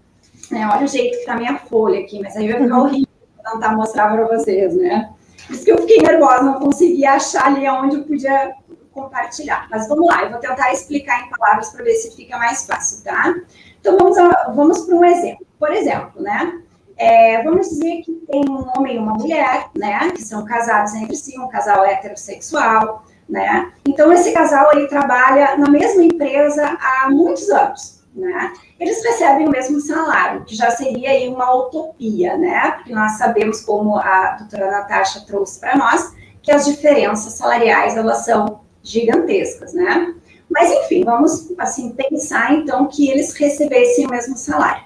né? Olha o jeito que está a minha folha aqui, mas aí vai ficar horrível tentar mostrar para vocês, né? Por isso que eu fiquei nervosa, não consegui achar ali onde eu podia compartilhar. Mas vamos lá, eu vou tentar explicar em palavras para ver se fica mais fácil, tá? Então, vamos para um exemplo. Por exemplo, né? Vamos dizer que tem um homem e uma mulher, né? Que são casados entre si, um casal heterossexual, né? Então, esse casal, ele trabalha na mesma empresa há muitos anos, né? Eles recebem o mesmo salário, que já seria aí uma utopia, né? Porque nós sabemos, como a doutora Natasha trouxe para nós, que as diferenças salariais, elas são gigantescas, né? Mas, enfim, vamos, assim, pensar, então, que eles recebessem o mesmo salário.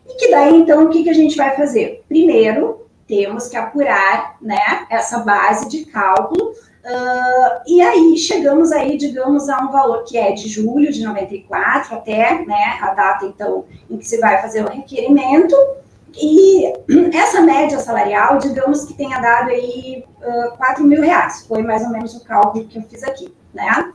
E que daí, então, o que a gente vai fazer? Primeiro, temos que apurar, né, essa base de cálculo, e aí chegamos aí, digamos, a um valor que é de julho de 94 até, né, a data, então, em que se vai fazer o requerimento, e essa média salarial, digamos que tenha dado aí R$4.000, foi mais ou menos o cálculo que eu fiz aqui, né?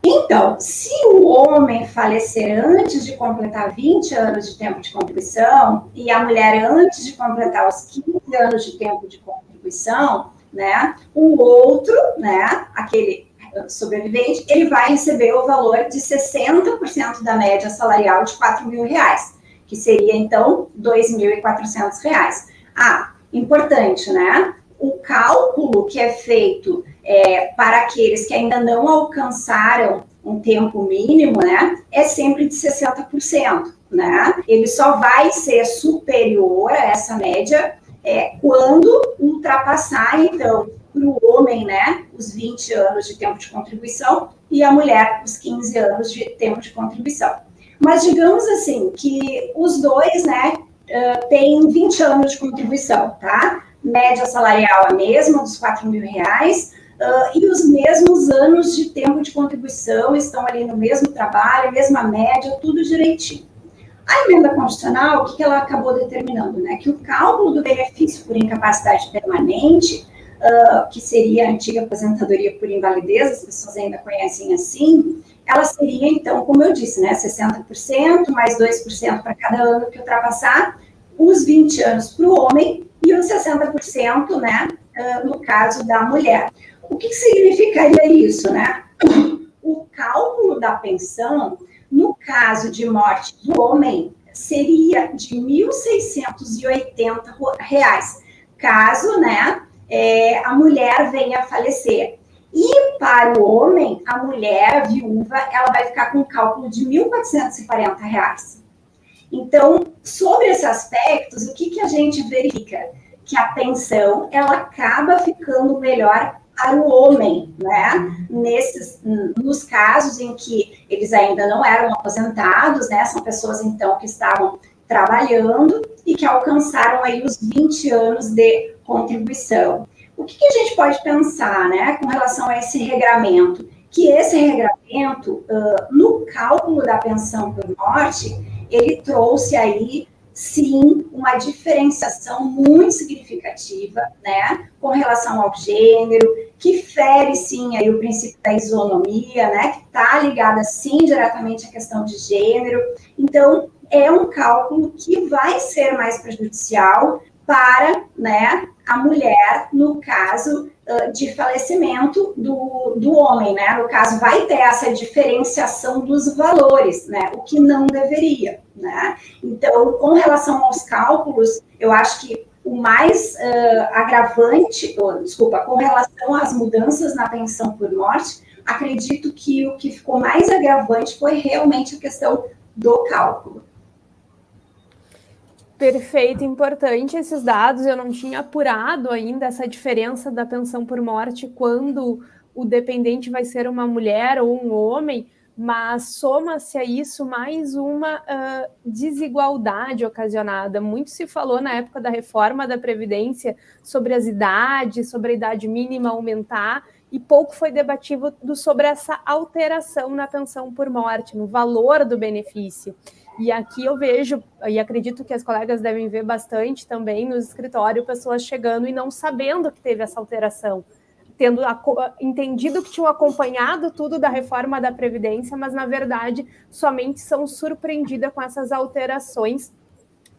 Então, se o homem falecer antes de completar 20 anos de tempo de contribuição e a mulher antes de completar os 15 anos de tempo de contribuição, né, o outro, né, aquele sobrevivente, ele vai receber o valor de 60% da média salarial de R$4.000, que seria, então, R$2.400. Ah, importante, né? O cálculo que é feito para aqueles que ainda não alcançaram um tempo mínimo, né, é sempre de 60%, né? Ele só vai ser superior a essa média quando ultrapassar, então, para o homem, né, os 20 anos de tempo de contribuição e a mulher os 15 anos de tempo de contribuição. Mas digamos assim, que os dois, né, têm 20 anos de contribuição, tá? Média salarial a mesma, dos R$4.000, e os mesmos anos de tempo de contribuição, estão ali no mesmo trabalho, mesma média, tudo direitinho. A emenda constitucional, o que ela acabou determinando, né? Que o cálculo do benefício por incapacidade permanente, que seria a antiga aposentadoria por invalidez, as pessoas ainda conhecem assim, ela seria, então, como eu disse, né, 60%, mais 2% para cada ano que ultrapassar, os 20 anos para o homem e os 60%, né, no caso da mulher. O que significaria isso, né? O cálculo da pensão, no caso de morte do homem, seria de R$1.680, caso, né, a mulher venha a falecer. E para o homem, a mulher viúva, ela vai ficar com um cálculo de R$1.440. Então, sobre esses aspectos, o que a gente verifica? Que a pensão, ela acaba ficando melhor para o homem, né? Nos casos em que eles ainda não eram aposentados, né? São pessoas, então, que estavam trabalhando e que alcançaram aí os 20 anos de contribuição. O que a gente pode pensar, né, com relação a esse regramento? Que esse regramento, no cálculo da pensão por morte, ele trouxe aí, sim, uma diferenciação muito significativa, né, com relação ao gênero, que fere, sim, aí o princípio da isonomia, né, que está ligada, sim, diretamente à questão de gênero. Então, é um cálculo que vai ser mais prejudicial para, né, a mulher, no caso de falecimento do homem, né? No caso, vai ter essa diferenciação dos valores, né? O que não deveria, né? Então, com relação aos cálculos, eu acho que o mais agravante, com relação às mudanças na pensão por morte, acredito que o que ficou mais agravante foi realmente a questão do cálculo. Perfeito, importante esses dados. Eu não tinha apurado ainda essa diferença da pensão por morte quando o dependente vai ser uma mulher ou um homem, mas soma-se a isso mais uma desigualdade ocasionada. Muito se falou na época da reforma da Previdência sobre as idades, sobre a idade mínima aumentar, e pouco foi debatido sobre essa alteração na pensão por morte, no valor do benefício. E aqui eu vejo, e acredito que as colegas devem ver bastante também no escritório, pessoas chegando e não sabendo que teve essa alteração, tendo entendido que tinham acompanhado tudo da reforma da Previdência, mas, na verdade, somente são surpreendidas com essas alterações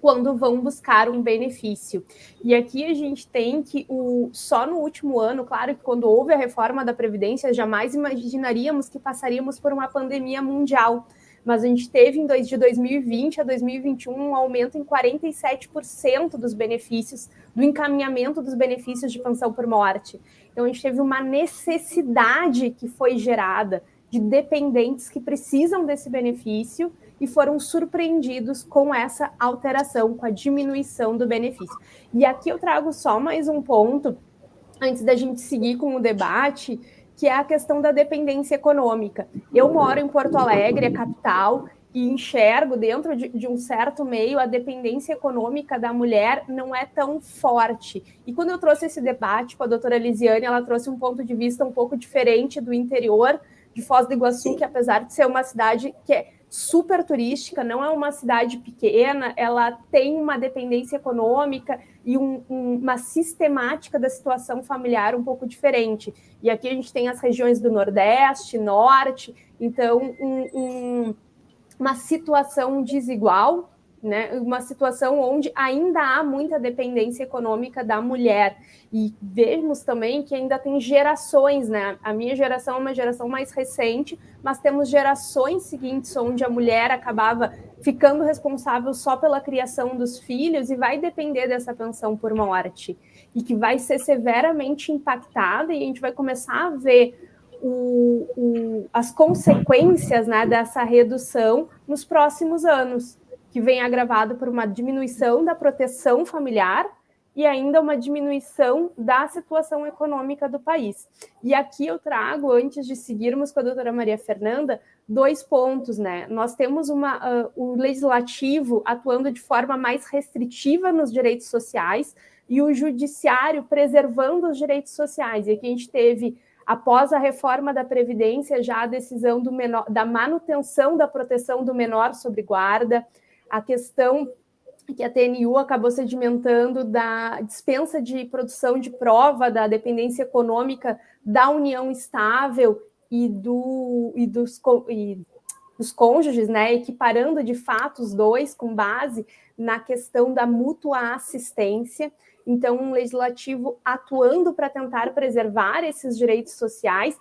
quando vão buscar um benefício. E aqui a gente tem que, só no último ano, claro que quando houve a reforma da Previdência, jamais imaginaríamos que passaríamos por uma pandemia mundial, mas a gente teve de 2020 a 2021 um aumento em 47% dos benefícios, do encaminhamento dos benefícios de pensão por morte. Então, a gente teve uma necessidade que foi gerada de dependentes que precisam desse benefício e foram surpreendidos com essa alteração, com a diminuição do benefício. E aqui eu trago só mais um ponto, antes da gente seguir com o debate, que é a questão da dependência econômica. Eu moro em Porto Alegre, a capital, e enxergo dentro de um certo meio a dependência econômica da mulher não é tão forte. E quando eu trouxe esse debate com a doutora Lisiane, ela trouxe um ponto de vista um pouco diferente do interior de Foz do Iguaçu, que apesar de ser uma cidade que é super turística, não é uma cidade pequena, ela tem uma dependência econômica e uma sistemática da situação familiar um pouco diferente. E aqui a gente tem as regiões do Nordeste, Norte, então uma situação desigual, né? Uma situação onde ainda há muita dependência econômica da mulher. E vemos também que ainda tem gerações, né? A minha geração é uma geração mais recente, mas temos gerações seguintes onde a mulher acabava ficando responsável só pela criação dos filhos e vai depender dessa pensão por morte. E que vai ser severamente impactada e a gente vai começar a ver as consequências, né, dessa redução nos próximos anos, que vem agravado por uma diminuição da proteção familiar e ainda uma diminuição da situação econômica do país. E aqui eu trago, antes de seguirmos com a doutora Maria Fernanda, 2 pontos, né? Nós temos o legislativo atuando de forma mais restritiva nos direitos sociais e o judiciário preservando os direitos sociais. E aqui a gente teve, após a reforma da Previdência, já a decisão da manutenção da proteção do menor sob guarda, a questão que a TNU acabou sedimentando da dispensa de produção de prova da dependência econômica da união estável e dos cônjuges, né, equiparando de fato os dois com base na questão da mútua assistência. Então, um legislativo atuando para tentar preservar esses direitos sociais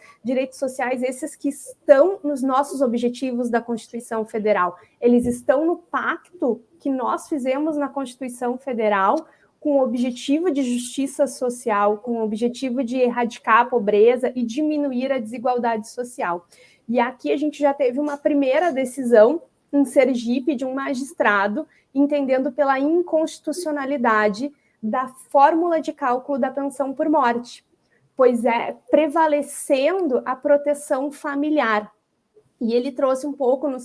esses que estão nos nossos objetivos da Constituição Federal. Eles estão no pacto que nós fizemos na Constituição Federal com o objetivo de justiça social, com o objetivo de erradicar a pobreza e diminuir a desigualdade social. E aqui a gente já teve uma primeira decisão em Sergipe de um magistrado entendendo pela inconstitucionalidade da fórmula de cálculo da pensão por morte, pois é prevalecendo a proteção familiar. E ele trouxe um pouco no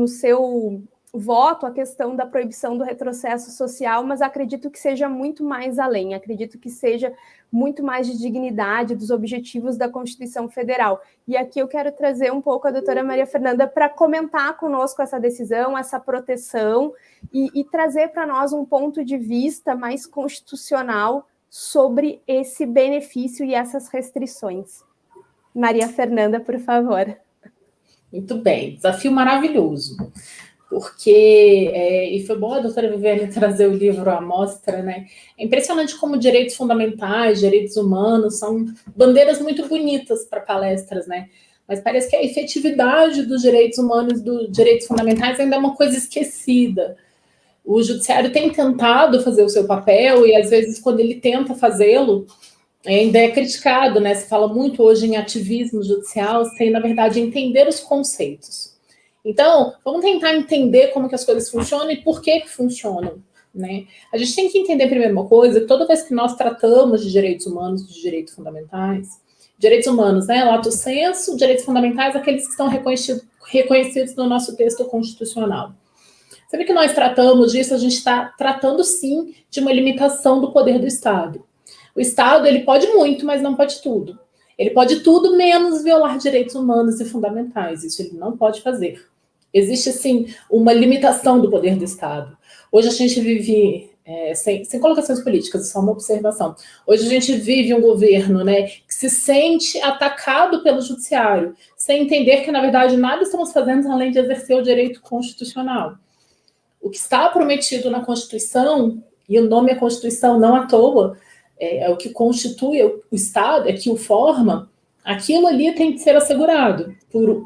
seu voto a questão da proibição do retrocesso social, mas acredito que seja muito mais além, acredito que seja muito mais de dignidade dos objetivos da Constituição Federal. E aqui eu quero trazer um pouco a doutora Maria Fernanda para comentar conosco essa decisão, essa proteção, e trazer para nós um ponto de vista mais constitucional sobre esse benefício e essas restrições. Maria Fernanda, por favor. Muito bem, desafio maravilhoso. Porque, e foi bom a doutora Viviane trazer o livro à mostra, né? É impressionante como direitos fundamentais, direitos humanos, são bandeiras muito bonitas para palestras, né? Mas parece que a efetividade dos direitos humanos, dos direitos fundamentais, ainda é uma coisa esquecida. O judiciário tem tentado fazer o seu papel e, às vezes, quando ele tenta fazê-lo, ainda é criticado, né? Se fala muito hoje em ativismo judicial, sem, na verdade, entender os conceitos. Então, vamos tentar entender como que as coisas funcionam e por que funcionam, né? A gente tem que entender primeiro uma coisa, que toda vez que nós tratamos de direitos humanos, de direitos fundamentais, direitos humanos, né, lato sensu, direitos fundamentais, aqueles que estão reconhecidos no nosso texto constitucional. Sempre que nós tratamos disso, a gente está tratando, sim, de uma limitação do poder do Estado. O Estado, ele pode muito, mas não pode tudo. Ele pode tudo menos violar direitos humanos e fundamentais. Isso ele não pode fazer. Existe, sim, uma limitação do poder do Estado. Hoje a gente vive, sem colocações políticas, só uma observação. Hoje a gente vive um governo, né, que se sente atacado pelo judiciário, sem entender que, na verdade, nada estamos fazendo além de exercer o direito constitucional. O que está prometido na Constituição, e o nome é Constituição não à toa, é o que constitui o Estado, é que o forma, Aquilo ali tem que ser assegurado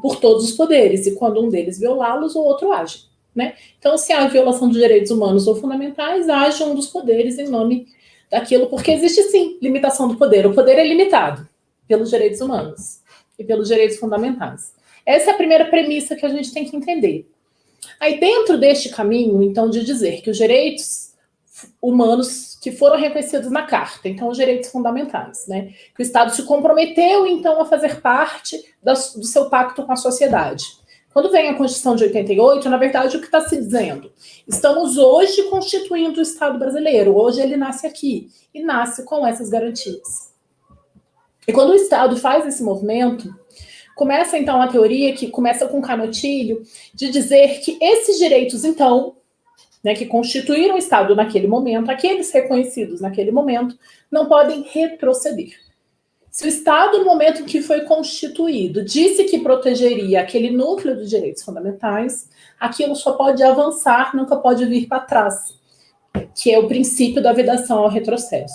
por todos os poderes, e quando um deles violá-los, o outro age, né? Então, se há violação de direitos humanos ou fundamentais, age um dos poderes em nome daquilo, porque existe sim limitação do poder. O poder é limitado pelos direitos humanos e pelos direitos fundamentais. Essa é a primeira premissa que a gente tem que entender. Aí, dentro deste caminho, então, de dizer que os direitos humanos que foram reconhecidos na Carta, então, os direitos fundamentais, né? Que o Estado se comprometeu, então, a fazer parte do seu pacto com a sociedade. Quando vem a Constituição de 88, na verdade, o que está se dizendo? Estamos hoje constituindo o Estado brasileiro, hoje ele nasce aqui, e nasce com essas garantias. E quando o Estado faz esse movimento, começa, então, a teoria que começa com Canutilho, de dizer que esses direitos, então, né, que constituíram o Estado naquele momento, aqueles reconhecidos naquele momento, não podem retroceder. Se o Estado, no momento em que foi constituído, disse que protegeria aquele núcleo de direitos fundamentais, aquilo só pode avançar, nunca pode vir para trás, que é o princípio da vedação ao retrocesso.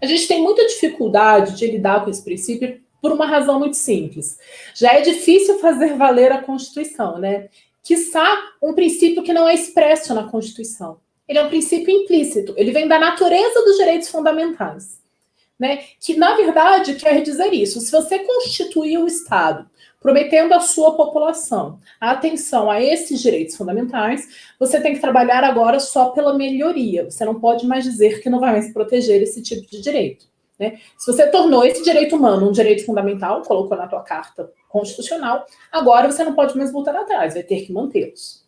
A gente tem muita dificuldade de lidar com esse princípio por uma razão muito simples. Já é difícil fazer valer a Constituição, né? Quiçá um princípio que não é expresso na Constituição. Ele é um princípio implícito, ele vem da natureza dos direitos fundamentais, né? Que, na verdade, quer dizer isso. Se você constituir o Estado prometendo à sua população a atenção a esses direitos fundamentais, você tem que trabalhar agora só pela melhoria. Você não pode mais dizer que não vai mais proteger esse tipo de direito, né? Se você tornou esse direito humano um direito fundamental, colocou na tua Carta Constitucional, agora você não pode mais voltar atrás, vai ter que mantê-los.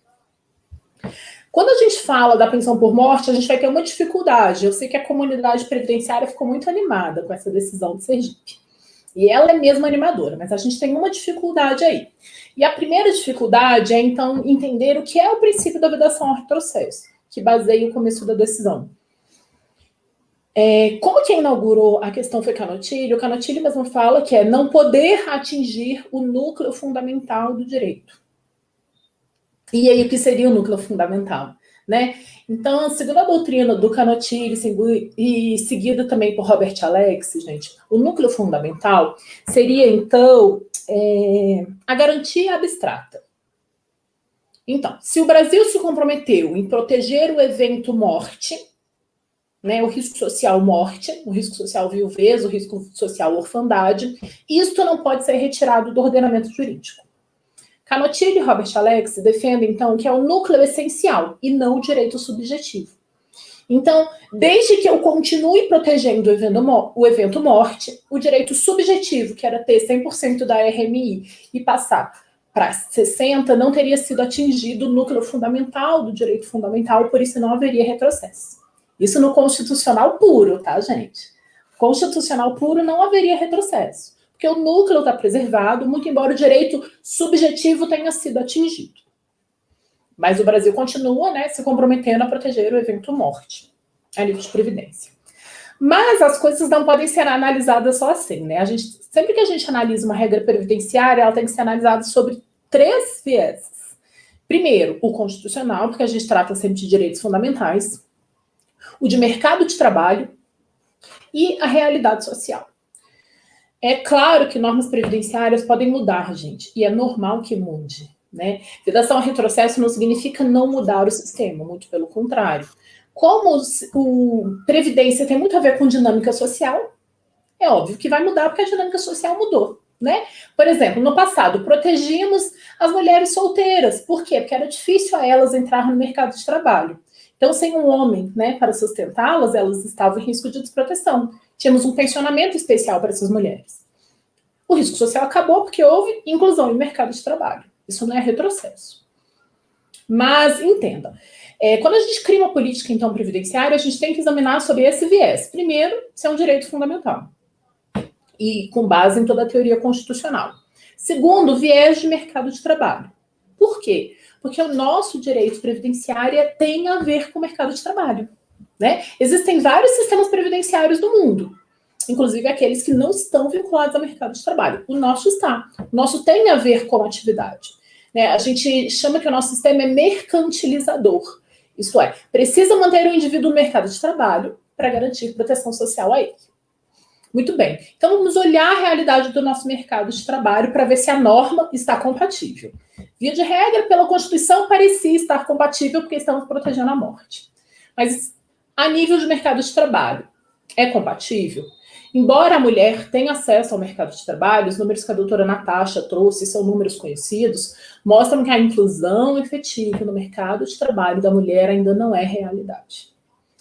Quando a gente fala da pensão por morte, a gente vai ter uma dificuldade. Eu sei que a comunidade previdenciária ficou muito animada com essa decisão de Sergipe. E ela é mesmo animadora, mas a gente tem uma dificuldade aí. E a primeira dificuldade é, então, entender o que é o princípio da vedação ao retrocesso, que baseia o começo da decisão. Como quem inaugurou a questão foi Canutilho, o Canutilho mesmo fala que é não poder atingir o núcleo fundamental do direito. E aí, o que seria o núcleo fundamental, né? Então, segundo a doutrina do Canutilho e seguida também por Robert Alex, gente, o núcleo fundamental seria, então, a garantia abstrata. Então, se o Brasil se comprometeu em proteger o evento morte, né, o risco social morte, o risco social viuvez, o risco social orfandade, isto não pode ser retirado do ordenamento jurídico. Canutilho e Robert Alex defendem, então, que é o núcleo essencial e não o direito subjetivo. Então, desde que eu continue protegendo o evento morte, o direito subjetivo, que era ter 100% da RMI e passar para 60%, não teria sido atingido o núcleo fundamental do direito fundamental, por isso não haveria retrocesso. Isso no constitucional puro, tá, gente? Constitucional puro não haveria retrocesso, porque o núcleo está preservado, muito embora o direito subjetivo tenha sido atingido. Mas o Brasil continua, né, se comprometendo a proteger o evento morte, a nível de previdência. Mas as coisas não podem ser analisadas só assim, né? Sempre que a gente analisa uma regra previdenciária, ela tem que ser analisada sobre 3 vieses. Primeiro, o constitucional, porque a gente trata sempre de direitos fundamentais, o de mercado de trabalho e a realidade social. É claro que normas previdenciárias podem mudar, gente, e é normal que mude, né? Vedação ao retrocesso não significa não mudar o sistema, muito pelo contrário. Como o Previdência tem muito a ver com dinâmica social, é óbvio que vai mudar porque a dinâmica social mudou, né? Por exemplo, no passado, protegíamos as mulheres solteiras. Por quê? Porque era difícil a elas entrar no mercado de trabalho. Então, sem um homem, né, para sustentá-las, elas estavam em risco de desproteção. Tínhamos um pensionamento especial para essas mulheres. O risco social acabou porque houve inclusão no mercado de trabalho. Isso não é retrocesso. Mas, entendam, quando a gente cria uma política, então, previdenciária, a gente tem que examinar sobre esse viés. Primeiro, se é um direito fundamental. E com base em toda a teoria constitucional. Segundo, viés de mercado de trabalho. Por quê? Porque o nosso direito previdenciário tem a ver com o mercado de trabalho, né? Existem vários sistemas previdenciários do mundo, inclusive aqueles que não estão vinculados ao mercado de trabalho. O nosso está. O nosso tem a ver com a atividade, né? A gente chama que o nosso sistema é mercantilizador. Isto é, precisa manter o indivíduo no mercado de trabalho para garantir proteção social a ele. Muito bem. Então, vamos olhar a realidade do nosso mercado de trabalho para ver se a norma está compatível. Via de regra, pela Constituição, parecia estar compatível porque estamos protegendo a morte. Mas, a nível de mercado de trabalho, é compatível? Embora a mulher tenha acesso ao mercado de trabalho, os números que a doutora Natasha trouxe são números conhecidos, mostram que a inclusão efetiva no mercado de trabalho da mulher ainda não é realidade.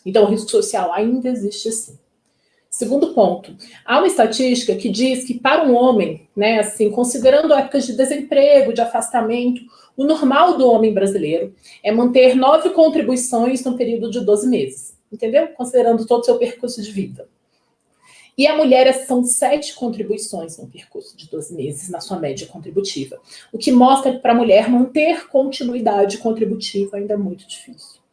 Então, o risco social ainda existe sim. Segundo ponto, há uma estatística que diz que para um homem, né, assim, considerando épocas de desemprego, de afastamento, o normal do homem brasileiro é manter 9 contribuições no período de 12 meses, entendeu? Considerando todo o seu percurso de vida. E a mulher são 7 contribuições no percurso de 12 meses, na sua média contributiva. O que mostra que para a mulher manter continuidade contributiva ainda é muito difícil.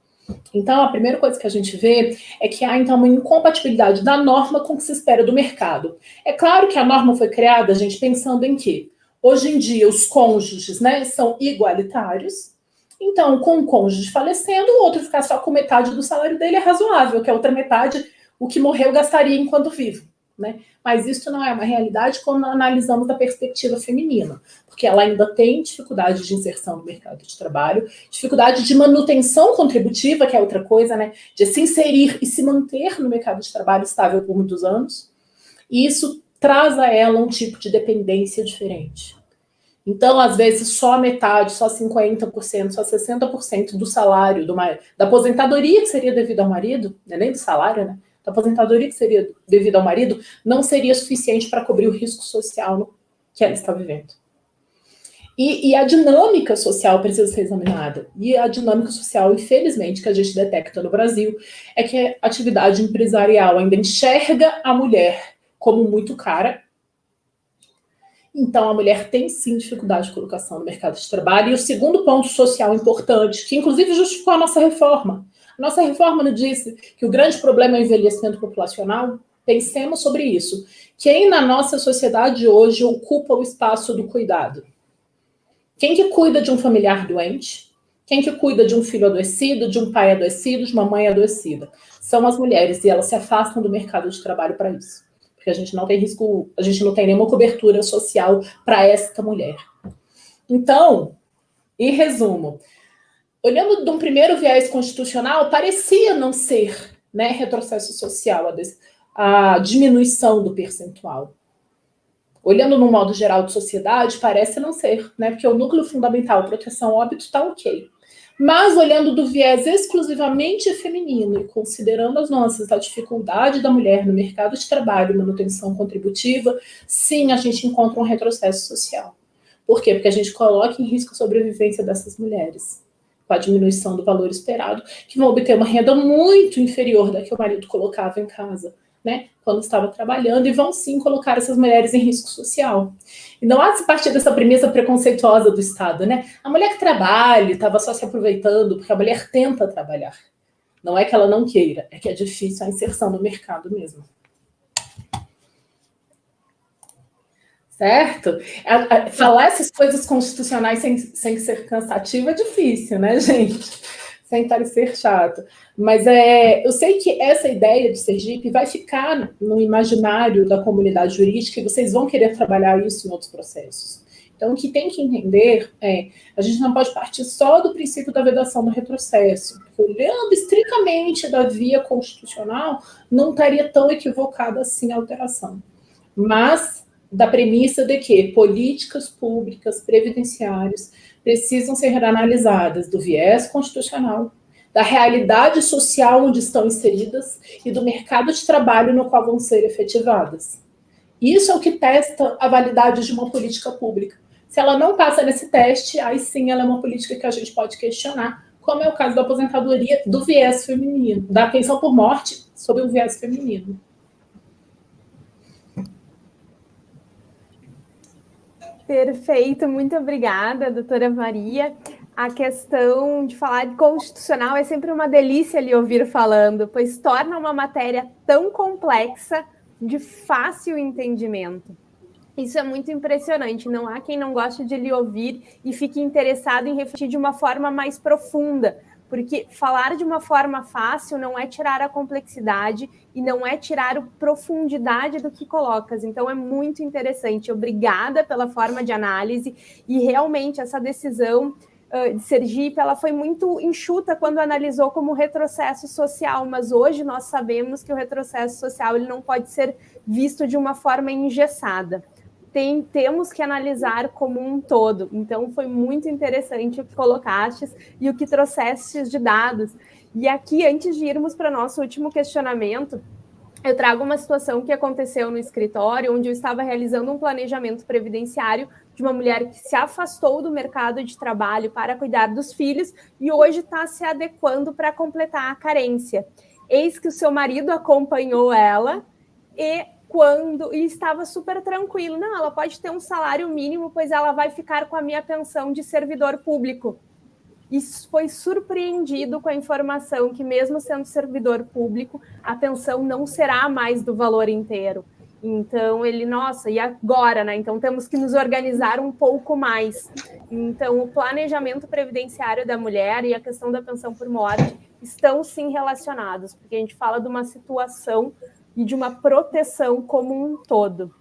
Então, a primeira coisa que a gente vê é que há, então, uma incompatibilidade da norma com o que se espera do mercado. É claro que a norma foi criada, gente, pensando em quê? Hoje em dia, os cônjuges, né, são igualitários. Então, com o cônjuge falecendo, o outro ficar só com metade do salário dele é razoável, que a outra metade, o que morreu, gastaria enquanto vivo. Né? Mas isso não é uma realidade quando analisamos da perspectiva feminina, porque ela ainda tem dificuldade de inserção no mercado de trabalho, dificuldade de manutenção contributiva, que é outra coisa, né? De se inserir e se manter no mercado de trabalho estável por muitos anos, e isso traz a ela um tipo de dependência diferente. Então, às vezes, só metade, só 50%, só 60% do salário, da aposentadoria que seria devido ao marido, não é nem do salário, né? Da aposentadoria que seria devido ao marido, não seria suficiente para cobrir o risco social que ela está vivendo. E a dinâmica social precisa ser examinada. E a dinâmica social, infelizmente, que a gente detecta no Brasil, é que a atividade empresarial ainda enxerga a mulher como muito cara. Então, a mulher tem, sim, dificuldade de colocação no mercado de trabalho. E o segundo ponto social importante, que inclusive justificou a nossa reforma. A nossa reforma não disse que o grande problema é o envelhecimento populacional? Pensemos sobre isso. Quem na nossa sociedade hoje ocupa o espaço do cuidado? Quem que cuida de um familiar doente? Quem que cuida de um filho adoecido, de um pai adoecido, de uma mãe adoecida? São as mulheres, e elas se afastam do mercado de trabalho para isso. Porque a gente não tem risco, a gente não tem nenhuma cobertura social para esta mulher. Então, em resumo, olhando de um primeiro viés constitucional, parecia não ser, né, retrocesso social a diminuição do percentual. Olhando no modo geral de sociedade, parece não ser, né, porque o núcleo fundamental, proteção óbito, está ok. Mas olhando do viés exclusivamente feminino e considerando as nossas a dificuldade da mulher no mercado de trabalho, manutenção contributiva, sim, a gente encontra um retrocesso social. Por quê? Porque a gente coloca em risco a sobrevivência dessas mulheres, com a diminuição do valor esperado, que vão obter uma renda muito inferior da que o marido colocava em casa, né, quando estava trabalhando, e vão sim colocar essas mulheres em risco social. E não há de se partir dessa premissa preconceituosa do Estado, né? A mulher que trabalha estava só se aproveitando, porque a mulher tenta trabalhar. Não é que ela não queira, é que é difícil a inserção no mercado mesmo. Certo? Falar essas coisas constitucionais sem ser cansativo é difícil, né, gente? Sem parecer chato. Mas eu sei que essa ideia de Sergipe vai ficar no imaginário da comunidade jurídica e vocês vão querer trabalhar isso em outros processos. Então, o que tem que entender a gente não pode partir só do princípio da vedação do retrocesso. Porque olhando estritamente da via constitucional, não estaria tão equivocada assim a alteração. Mas da premissa de que políticas públicas previdenciárias precisam ser analisadas do viés constitucional, da realidade social onde estão inseridas e do mercado de trabalho no qual vão ser efetivadas. Isso é o que testa a validade de uma política pública. Se ela não passa nesse teste, aí sim ela é uma política que a gente pode questionar, como é o caso da aposentadoria do viés feminino, da pensão por morte sob o viés feminino. Perfeito, muito obrigada, doutora Maria. A questão de falar de constitucional é sempre uma delícia lhe ouvir falando, pois torna uma matéria tão complexa de fácil entendimento. Isso é muito impressionante, não há quem não goste de lhe ouvir e fique interessado em refletir de uma forma mais profunda, porque falar de uma forma fácil não é tirar a complexidade e não é tirar a profundidade do que colocas. Então, é muito interessante. Obrigada pela forma de análise e realmente essa decisão de Sergipe, ela foi muito enxuta quando analisou como retrocesso social, mas hoje nós sabemos que o retrocesso social ele não pode ser visto de uma forma engessada. Temos que analisar como um todo. Então, foi muito interessante o que colocastes e o que trouxestes de dados. E aqui, antes de irmos para o nosso último questionamento, eu trago uma situação que aconteceu no escritório, onde eu estava realizando um planejamento previdenciário de uma mulher que se afastou do mercado de trabalho para cuidar dos filhos e hoje está se adequando para completar a carência. Eis que o seu marido acompanhou ela e estava super tranquilo. Não, ela pode ter um salário mínimo, pois ela vai ficar com a minha pensão de servidor público. E foi surpreendido com a informação que, mesmo sendo servidor público, a pensão não será mais do valor inteiro. Então, nossa, e agora, né? Então, temos que nos organizar um pouco mais. Então, o planejamento previdenciário da mulher e a questão da pensão por morte estão, sim, relacionados, porque a gente fala de uma situação e de uma proteção como um todo.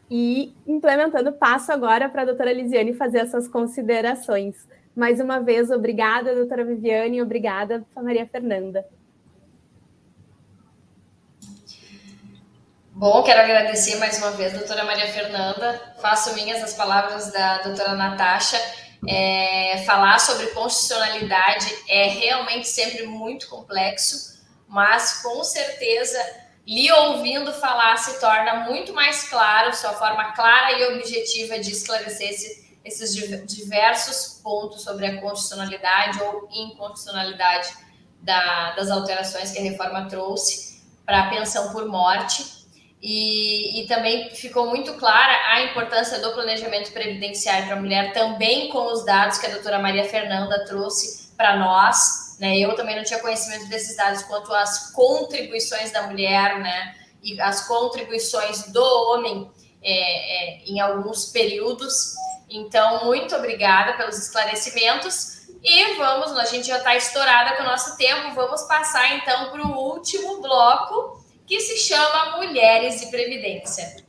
E, implementando, passo agora para a doutora Lisiane fazer essas considerações. Mais uma vez, obrigada, doutora Viviane, obrigada, Maria Fernanda. Bom, quero agradecer mais uma vez, doutora Maria Fernanda. Faço minhas as palavras da doutora Natasha. Falar sobre constitucionalidade é realmente sempre muito complexo, mas com certeza, lhe ouvindo falar se torna muito mais claro, sua forma clara e objetiva de esclarecer esses diversos pontos sobre a constitucionalidade ou inconstitucionalidade das alterações que a reforma trouxe para a pensão por morte. E também ficou muito clara a importância do planejamento previdenciário para a mulher, também com os dados que a doutora Maria Fernanda trouxe para nós, né? Eu também não tinha conhecimento desses dados quanto às contribuições da mulher, né? E as contribuições do homem em alguns períodos. Então, muito obrigada pelos esclarecimentos. E a gente já está estourada com o nosso tempo, vamos passar então para o último bloco, que se chama Mulheres e Previdência.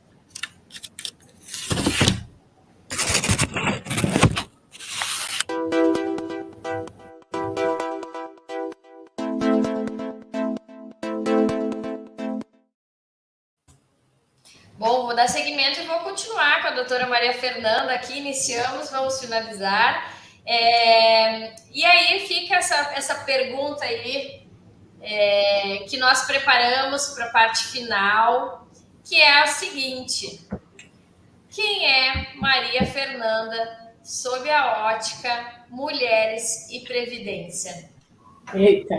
Bom, vou dar seguimento e vou continuar com a doutora Maria Fernanda aqui. Iniciamos, vamos finalizar. E aí fica essa pergunta aí, que nós preparamos para a parte final, que é a seguinte: quem é Maria Fernanda sob a ótica mulheres e previdência? Eita.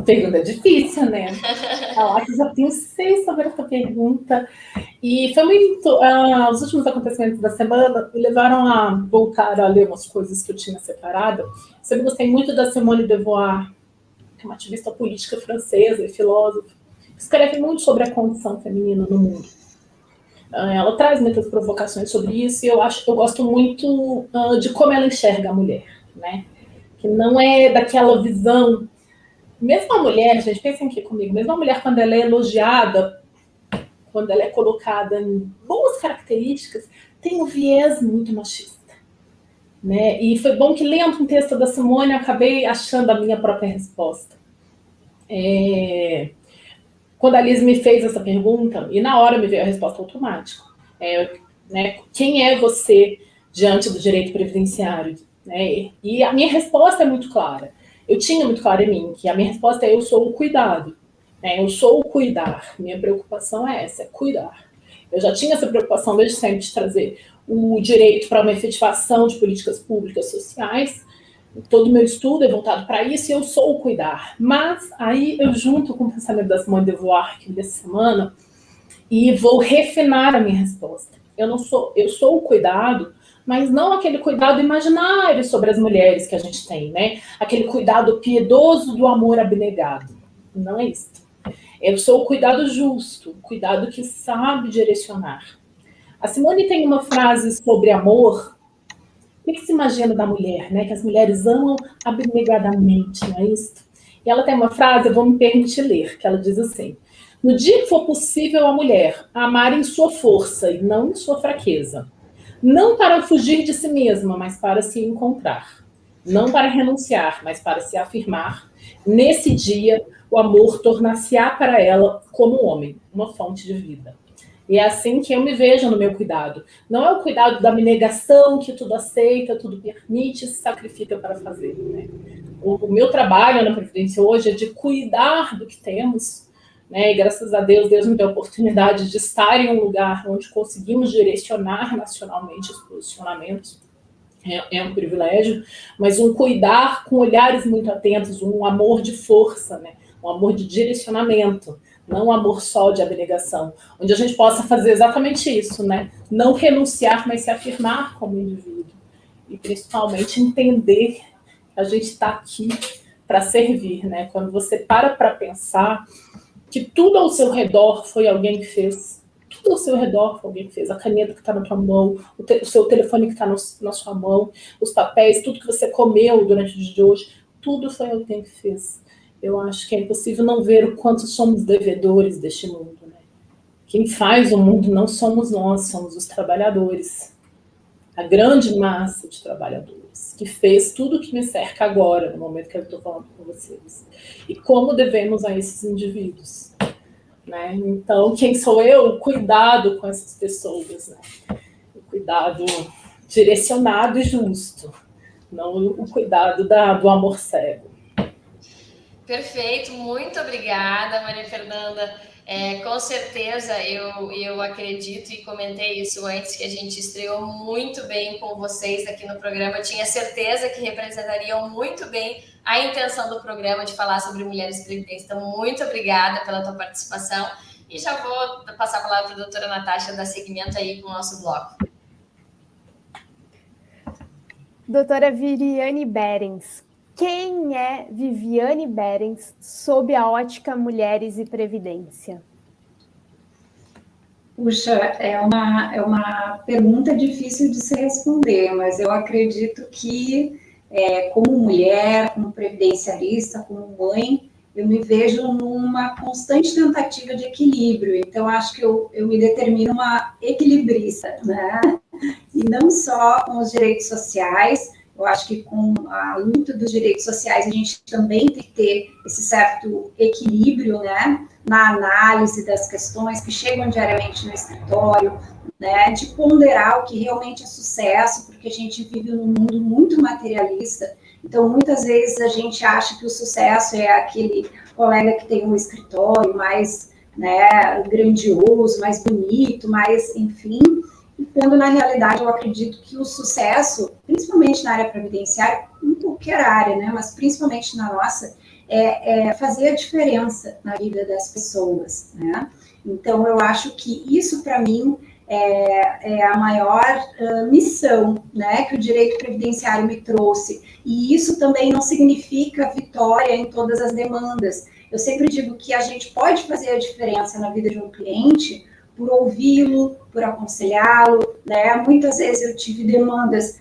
Pergunta difícil, né? Eu já pensei sobre essa pergunta e foi muito... os últimos acontecimentos da semana me levaram a voltar a ler umas coisas que eu tinha separado. Eu sempre gostei muito da Simone de Beauvoir, que é uma ativista política francesa e filósofa, que escreve muito sobre a condição feminina no mundo. Ela traz muitas provocações sobre isso e eu gosto muito de como ela enxerga a mulher, né? Que não é daquela visão... Mesmo a mulher, gente, pensem aqui comigo, mesmo a mulher, quando ela é elogiada, quando ela é colocada em boas características, tem um viés muito machista, né? E foi bom que, lendo um texto da Simone, eu acabei achando a minha própria resposta. Quando a Liz me fez essa pergunta, e na hora me veio a resposta automática, né? Quem é você diante do direito previdenciário? Né? E a minha resposta é muito clara. Eu tinha muito claro em mim que a minha resposta é: eu sou o cuidado. Né? Eu sou o cuidar. Minha preocupação é essa, é cuidar. Eu já tinha essa preocupação desde sempre de trazer o direito para uma efetivação de políticas públicas sociais. Todo o meu estudo é voltado para isso e eu sou o cuidar. Mas aí eu junto com o pensamento da Simone de Beauvoir aqui dessa semana e vou refinar a minha resposta. Eu sou o cuidado, mas não aquele cuidado imaginário sobre as mulheres que a gente tem, né? Aquele cuidado piedoso do amor abnegado. Não é isso. Eu sou o cuidado justo, o cuidado que sabe direcionar. A Simone tem uma frase sobre amor O que se imagina da mulher, né? Que as mulheres amam abnegadamente, não é isso? E ela tem uma frase, eu vou me permitir ler, que ela diz assim: no dia que for possível a mulher amar em sua força e não em sua fraqueza, não para fugir de si mesma, mas para se encontrar, não para renunciar, mas para se afirmar, nesse dia o amor tornar-se-á para ela como homem, uma fonte de vida. E é assim que eu me vejo no meu cuidado. Não é o cuidado da abnegação, que tudo aceita, tudo permite, se sacrifica para fazer, né? O meu trabalho na Previdência hoje é de cuidar do que temos, né? E graças a Deus, Deus me deu a oportunidade de estar em um lugar onde conseguimos direcionar nacionalmente os posicionamentos. É um privilégio, mas um cuidar com olhares muito atentos, um amor de força, né? Um amor de direcionamento, não um amor só de abnegação, onde a gente possa fazer exatamente isso, né? Não renunciar, mas se afirmar como indivíduo. E principalmente entender que a gente está aqui para servir, né? Quando você para pensar que tudo ao seu redor foi alguém que fez. Tudo ao seu redor foi alguém que fez. A caneta que está na tua mão, o seu telefone que está na sua mão, os papéis, tudo que você comeu durante o dia de hoje, tudo foi alguém que fez. Eu acho que é impossível não ver o quanto somos devedores deste mundo, né? Quem faz o mundo não somos nós, somos os trabalhadores. A grande massa de trabalhadores que fez tudo o que me cerca agora, no momento que eu estou falando com vocês. E como devemos a esses indivíduos, né? Então, quem sou eu? Cuidado com essas pessoas, né? O cuidado direcionado e justo, não o cuidado do amor cego. Perfeito, muito obrigada, Maria Fernanda. Com certeza, eu acredito e comentei isso antes, que a gente estreou muito bem com vocês aqui no programa. Eu tinha certeza que representariam muito bem a intenção do programa de falar sobre mulheres previdentes. Então, muito obrigada pela tua participação. E já vou passar a palavra para a doutora Natasha dar seguimento aí com o nosso bloco. Doutora Viviane Berens, quem é Viviane Berens sob a ótica Mulheres e Previdência? Puxa, é uma pergunta difícil de se responder, mas eu acredito que, como mulher, como previdenciarista, como mãe, eu me vejo numa constante tentativa de equilíbrio. Então, acho que eu me determino uma equilibrista, né? E não só com os direitos sociais. Eu acho que com a luta dos direitos sociais a gente também tem que ter esse certo equilíbrio, né, na análise das questões que chegam diariamente no escritório, né, de ponderar o que realmente é sucesso, porque a gente vive num mundo muito materialista. Então, muitas vezes a gente acha que o sucesso é aquele colega que tem um escritório mais, né, grandioso, mais bonito, mais, enfim. Quando, na realidade, eu acredito que o sucesso, principalmente na área previdenciária, em qualquer área, né, mas principalmente na nossa, é fazer a diferença na vida das pessoas, né? Então, eu acho que isso, para mim, é a maior missão, né, que o direito previdenciário me trouxe. E isso também não significa vitória em todas as demandas. Eu sempre digo que a gente pode fazer a diferença na vida de um cliente por ouvi-lo, por aconselhá-lo, né? Muitas vezes eu tive demandas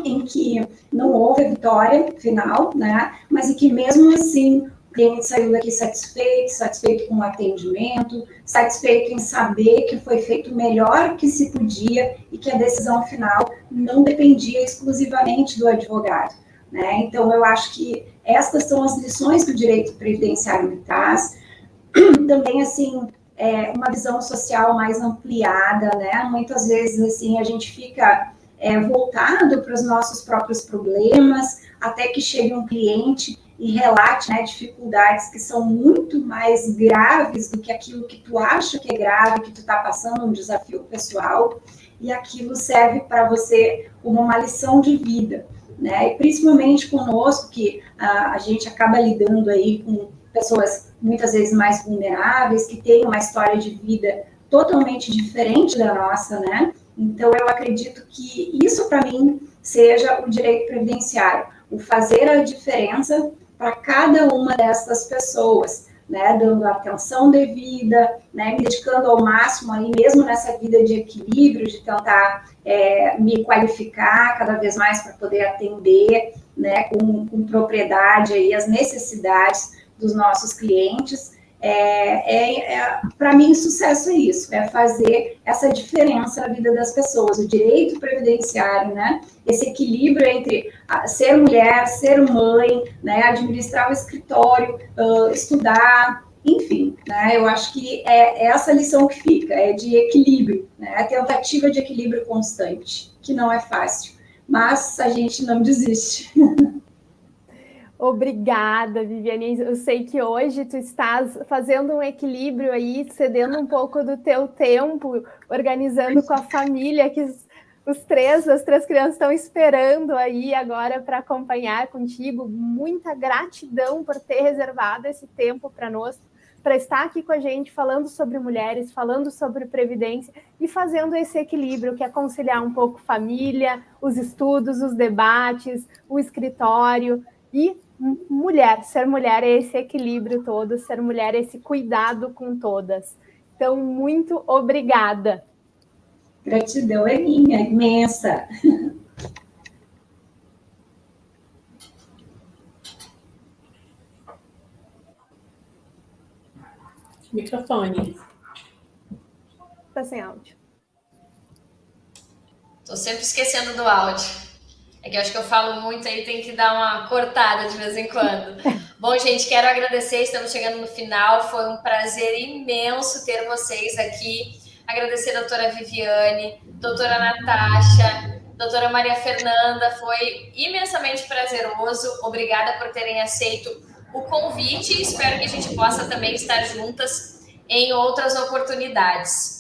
em que não houve a vitória final, né? Mas em que mesmo assim o cliente saiu daqui satisfeito com o atendimento, satisfeito em saber que foi feito o melhor que se podia e que a decisão final não dependia exclusivamente do advogado, né? Então, eu acho que estas são as lições que o direito previdenciário me traz. Também, assim, uma visão social mais ampliada, né? Muitas vezes, assim, a gente fica voltado para os nossos próprios problemas, até que chegue um cliente e relate, né, dificuldades que são muito mais graves do que aquilo que tu acha que é grave, que tu está passando um desafio pessoal, e aquilo serve para você como uma lição de vida, né? E principalmente conosco, que a gente acaba lidando aí com pessoas muitas vezes mais vulneráveis, que têm uma história de vida totalmente diferente da nossa, né? Então, eu acredito que isso, para mim, seja o direito previdenciário, o fazer a diferença para cada uma dessas pessoas, né, dando a atenção devida, né, me dedicando ao máximo aí, mesmo nessa vida de equilíbrio, de tentar me qualificar cada vez mais para poder atender, né, com propriedade aí as necessidades dos nossos clientes. Para mim, sucesso é isso, é fazer essa diferença na vida das pessoas, o direito previdenciário, né? Esse equilíbrio entre ser mulher, ser mãe, né? Administrar o escritório, estudar, enfim, né? Eu acho que é essa lição que fica, é de equilíbrio, né? A tentativa de equilíbrio constante, que não é fácil, mas a gente não desiste. Obrigada, Viviane. Eu sei que hoje tu estás fazendo um equilíbrio aí, cedendo um pouco do teu tempo, organizando com a família, que as três crianças estão esperando aí agora para acompanhar contigo. Muita gratidão por ter reservado esse tempo para nós, para estar aqui com a gente, falando sobre mulheres, falando sobre previdência e fazendo esse equilíbrio, que é conciliar um pouco família, os estudos, os debates, o escritório e mulher. Ser mulher é esse equilíbrio todo, ser mulher é esse cuidado com todas. Então, muito obrigada. Gratidão é minha, imensa. Microfone. Está sem áudio. Estou sempre esquecendo do áudio. É que eu acho que eu falo muito aí, tem que dar uma cortada de vez em quando. Bom, gente, quero agradecer, estamos chegando no final, foi um prazer imenso ter vocês aqui. Agradecer a doutora Viviane, doutora Natasha, doutora Maria Fernanda, foi imensamente prazeroso. Obrigada por terem aceito o convite e espero que a gente possa também estar juntas em outras oportunidades.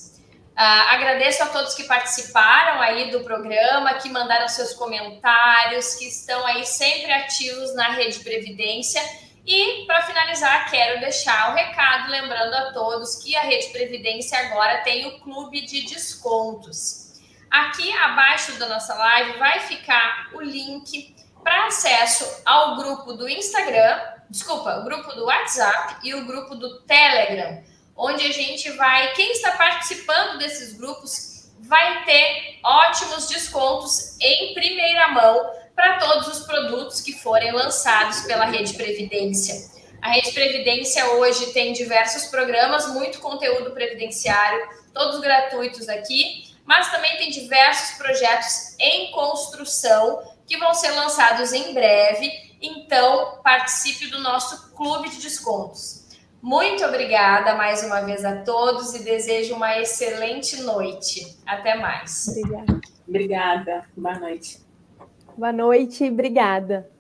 Agradeço a todos que participaram aí do programa, que mandaram seus comentários, que estão aí sempre ativos na Rede Previdência. E, para finalizar, quero deixar um recado, lembrando a todos que a Rede Previdência agora tem o Clube de Descontos. Aqui abaixo da nossa live vai ficar o link para acesso ao grupo do Instagram, o grupo do WhatsApp e o grupo do Telegram, onde a gente vai, quem está participando desses grupos, vai ter ótimos descontos em primeira mão para todos os produtos que forem lançados pela Rede Previdência. A Rede Previdência hoje tem diversos programas, muito conteúdo previdenciário, todos gratuitos aqui, mas também tem diversos projetos em construção que vão ser lançados em breve. Então, participe do nosso clube de descontos. Muito obrigada mais uma vez a todos e desejo uma excelente noite. Até mais. Obrigada. Obrigada. Boa noite. Boa noite, obrigada.